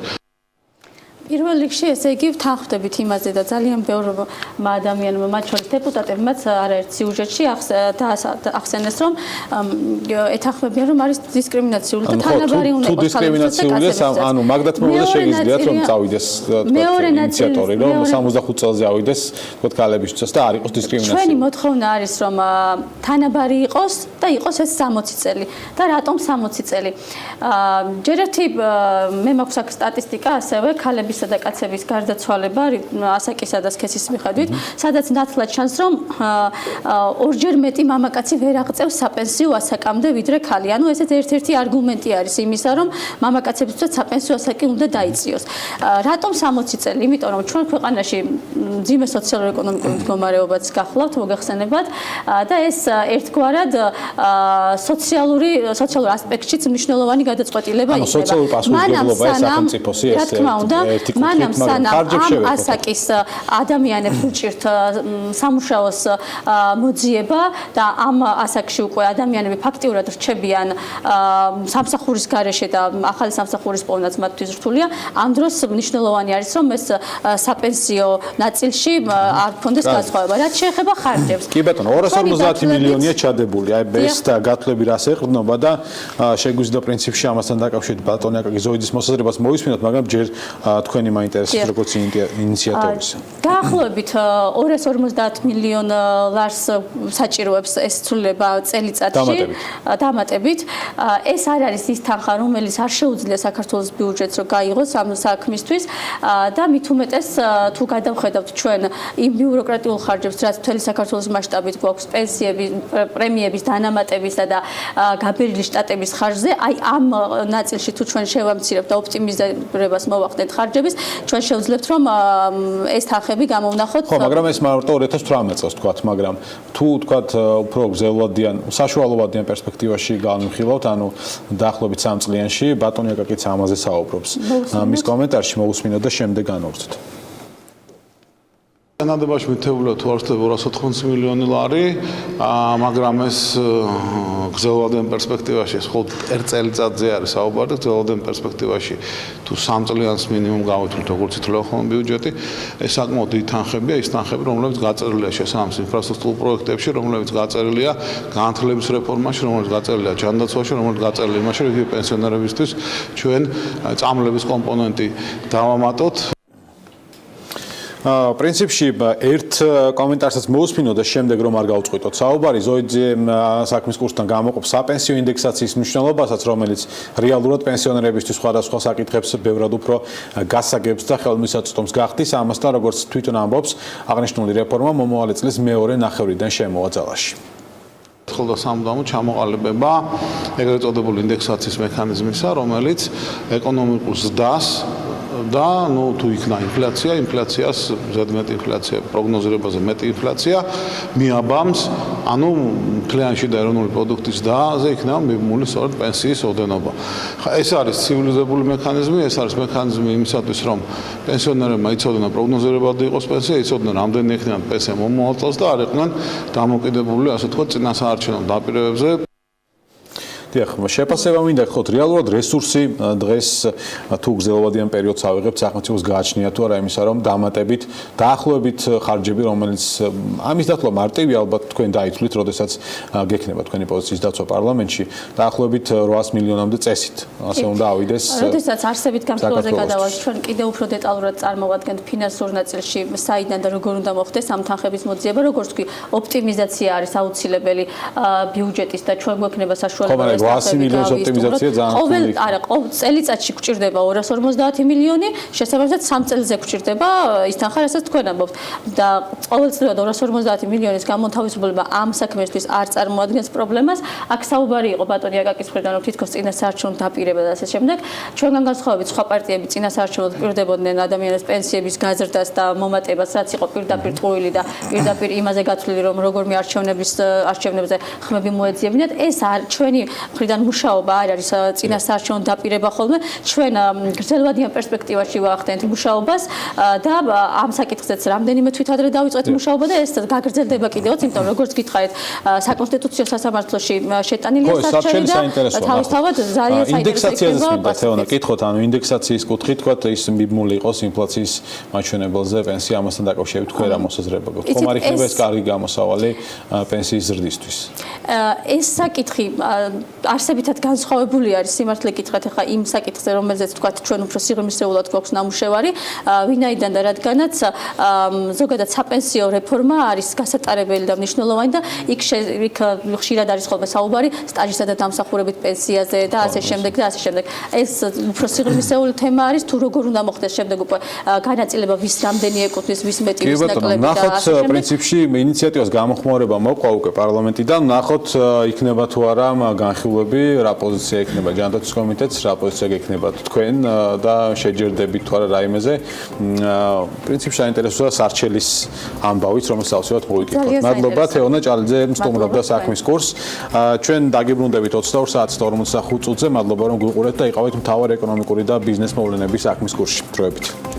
პირველ რიგში ესე იგი ვთანხმდებით იმაზე და ძალიან ბევრმა ადამიანმა, მათ შორის დეპუტატებმაც არაერთ სიუჟეტში ახსენეს, რომ ეთანხმებიან, რომ არის დისკრიმინაციული და თანაბარი უნდა იყოს ქალებისთვის და კაცებისთვის. ანუ მაგდათ მოვიდა შეგიძლიათ რომ წავიდეს ინიციატორი, რომ 65 წელზე ავიდეს თქო ქალებისთვის და არ იყოს დისკრიმინაცია. ჩვენი მოთხოვნა არის, რომ თანაბარი იყოს და იყოს ეს 60 წელი და რატომ 60 წელი? ჯერ ერთი მე მაქვს აქ სტატისტიკა ასევე ქალების და კაცების გარდაცვალება ასაკისა და სქესის მიხედვით, სადაც ნათლად ჩანს, რომ ორჯერ მეტი მამაკაცი ვერ აღწევს საპენსიო ასაკამდე ვიდრე ქალი. ანუ ესეც ერთ-ერთი არგუმენტი არის იმისა, რომ მამაკაცებისთვის საპენსიო ასაკი უნდა დაიწიოს. რატომ 60 წელი? იმიტომ რომ ჩვენ ქვეყანაში მძიმე სოციალურ-ეკონომიკური მდგომარეობაც გახლავთ, მოგეხსენებათ და ეს ერთგვარად სოციალურ ასპექტშიც მნიშვნელოვანი გადაწყვეტილება იქნება. ანუ სოციალური პასუხისმგებლობა ეს სახელმწიფოსი ეს მანამ სანამ ამ ასაკის ადამიანებს უჭირთ სამუშაოს მოძიება და ამ ასაკში უკვე ადამიანები ფაქტიურად რჩებიან სამსახურის გარეშე და ახალი სამსახურის პოვნაც მათთვის რთულია, ამ დროს მნიშვნელოვანი არის რომ ეს საპენსიო ნაწილში არ გქონდეს განსხვავება. რაც შეეხება ხარჯებს. კი ბატონო, 250 მილიონია ჩადებული. აი ეს და გათვლები რას ეყრდნობა და შეგვიძლია პრინციპში ამასთან დაკავშირებით ბატონი აკაკი ზოიძის მოსაზრებას მოვისმინოთ, მაგრამ ჯერ თქვენი მაინტერესებს როგორც ინიციატორის. დაახლოებით 250 მილიონ ლარს საჭიროებს ეს ცვლილება წელიწადში დამატებით. ეს არ არის ის თანხა, რომელიც არ შეუძლია საქართველოს ბიუჯეტს რომ გაიღოს ამ საქმისთვის და მით უმეტეს თუ გადავხედავთ ჩვენ იმ ბიუროკრატიულ ხარჯებს, რაც მთელი საქართველოს მასშტაბით გვაქვს პენსიების, პრემიების, დანამატებისა და გაბერილი შტატების ხარჯზე, აი ამ ნაწილში თუ ჩვენ შევამცირებთ და ოპტიმიზირებას მოვახდენთ ხარჯებს, განხორციელების ჩვენ შევძლებთ რომ ეს თანხები გამოვნახოთ. ხო, მაგრამ ეს მარტო 2018 წელს თქვათ, მაგრამ თუ თქვათ უფრო გრძელვადიან, საშუალოვადიან პერსპექტივაში განვიხილავთ, ანუ დაახლოებით 3 წლიანში, ბატონი აკაკიც ამაზე საუბრობს. მის კომენტარში მოусმინოთ და შემდეგ განვავრცოთ. ნადებაში მითებულია თუ არ ხდება 280 მილიონი ლარი, მაგრამ ეს გრძელვადიან პერსპექტივაში ეს მხოლოდ 1 წელიწადზე არის საუბარი და გრძელვადიან პერსპექტივაში თუ 3 წლიანს მინიმუმ გავეთვლით როგორც ითვლება ხოლმე ბიუჯეტი, ეს საკმაოდ დიდი თანხებია, ის თანხები, რომლებიც გაწერილია შესაბამის ინფრასტრუქტურულ პროექტებში, რომლებიც გაწერილია განათლების რეფორმაში, რომლებიც გაწერილია ჯანდაცვაში, რომლებიც გაწერილია იმაში, რომ პენსიონერებისთვის ჩვენ წამლების კომპონენტი დავამატოთ. პრინციპში ერთ კომენტარსაც მოусმინოთ და შემდეგ რომ არ გავწყვიტოთ საუბარი ზოიძე საქმის კურსთან გამოყოფ საპენსიო ინდექსაციის მნიშვნელობასაც, რომელიც რეალურად პენსიონერებისთვის სხვადასხვა საკითხებს ბევრად უფრო გასაგებს და ხელმისაწვდომს გახდის, ამასთან როგორც თვითონ ამბობს, აღნიშნული რეფორმა მომავალი წლის მეორე ნახევრიდან შემოვა ძალაში. ხოლმე სამუდამო ჩამოყალიბება ეგრეთ წოდებული ინდექსაციის მექანიზმისა, რომელიც ეკონომიკურ ზრდას და თუ იქნა ინფლაციას ზედმეტი ინფლაცია პროგნოზირებაზე მეტი ინფლაცია მიაბამს, მთლიანში და ეროვნული პროდუქტის ზრდაზე იქნება მიბმული სწორედ პენსიის ოდენობა. ეს არის ცივილიზებული მექანიზმი, ეს არის მექანიზმი იმისათვის, რომ პენსიონერებმა იცოდნენ პროგნოზირებადი იყოს პენსია, იცოდნენ რამდენი იქნება პენსია მომავალ წელს და არ იყვნენ დამოკიდებული, ასე ვთქვათ, წინასაარჩევნო დაპირებებზე. შეფასება მინდა გქოთ რეალურად რესურსი დღეს თუ გრძელვადიან პერიოდს ავიღებთ სახელმწიფოს გააჩნია თუ არა იმისა რომ დამატებით დაახლოებით ხარჯები რომელიც ამის დათვლა მარტივი ალბათ თქვენ დაითვლით როდესაც გექნება თქვენი პოზიციის დაცვა პარლამენტში დაახლოებით 800 მილიონამდე წესით ასე უნდა ავიდეს როდესაც არსებით განხილვაზე გადავალთ ჩვენ კიდევ უფრო დეტალურად წარმოვადგენთ ფინანსურ ნაწილში საიდან და როგორ უნდა მოხდეს ამ თანხების მოძიება როგორც ვთქვი ოპტიმიზაცია არის აუცილებელი ბიუჯეტის და ჩვენ გვექნება საშუალება 100 მილიონის ოპტიმიზაცია ძალიან ყოველ წელიწადში გვჭირდება 250 მილიონი, შესაბამისად 3 წელზე გვჭირდება ის თანხა, რასაც თქვენ ამბობთ. და ყოველწლიურად 250 მილიონის გამონთავისუფლება ამ საქმესთვის არ წარმოადგენს პრობლემას. აქ საუბარი იყო ბატონი აკაკის მხრიდან, რომ თითქოს წინასაარჩევნო დაპირება და ასე შემდეგ. ჩვენგან განსხვავებით სხვა პარტიები წინასაარჩევნოდ პირდებოდნენ ადამიანის პენსიების გაზრდას და მომატებას, რაც იყო პირდაპირ ტყუილი და პირდაპირ იმაზე გათვლილი, რომ როგორმე არჩევნებზე ხმები მოეძიებინათ. ეს ჩვენი მხრიდან მუშაობა არ არის წინასაარჩევნო დაპირება ხოლმე. ჩვენ გრძელვადიან პერსპექტივაში ვახდენთ მუშაობას და ამ საკითხზეც რამდენიმე თვით ადრე დავიწყეთ მუშაობა და ეს გაგრძელდება კიდევაც, იმიტომ რომ როგორც გითხარით, საკონსტიტუციო სასამართლოში შეტანილია საჩელი და თავისთავად ძალიან ინდექსაციაზე მინდა თეონა კითხოთ, ანუ ინდექსაციის კუთხით თქვა ის მიბმული იყოს ინფლაციის მაჩვენებელზე პენსია ამასთან დაკავშირებით თქვენ რა მოსაზრება გაქვთ? ხომ არ იქნება ეს კარგი გამოსავალი პენსიის ზრდისთვის? ეს საკითხი არსებითად განსხვავებული არის სიმართლე გითხრათ ახლა იმ საკითხზე რომელზეც თქვათ ჩვენ უფრო სიღრმისეულად გვაქვს ნამუშევარი ვინაიდან და რადგანაც ზოგადად საპენსიო რეფორმა არის გასატარებელი და მნიშვნელოვანი და იქ ხშირად არის ხოლმე საუბარი სტაჟისა და დამსახურებით პენსიაზე და ასე შემდეგ და ასე შემდეგ ეს უფრო სიღრმისეული თემა არის თუ როგორ უნდა მოხდეს შემდეგ უკვე განაწილება ვის რამდენი ეკუთვნის ვის მეტი ვის ნაკლები და ასე შემდეგ პრინციპში ინიციატივას გამოხმარება მოყვა უკვე პარლამენტიდან ნახოთ იქნება თუ არა განხილვები, რა პოზიცია იქნება ჯანდაცვის კომიტეტს, რა პოზიცია გექნება თქვენ და შეჯერდებით თუ არა რაიმეზე. პრინციპში საინტერესოა სარჩელის ამბავით, რომელსაც ავსებად მოვიკითხოთ. მადლობა თეონა ჭალიძე სტუმრობდა საქმის კურსს. ჩვენ დაგიბრუნდებით 22 საათს 45 წუთზე. მადლობა რომ გვიყურეთ და იყავით მთავარ ეკონომიკური და ბიზნეს მოვლენების საქმის კურსში. დროებით.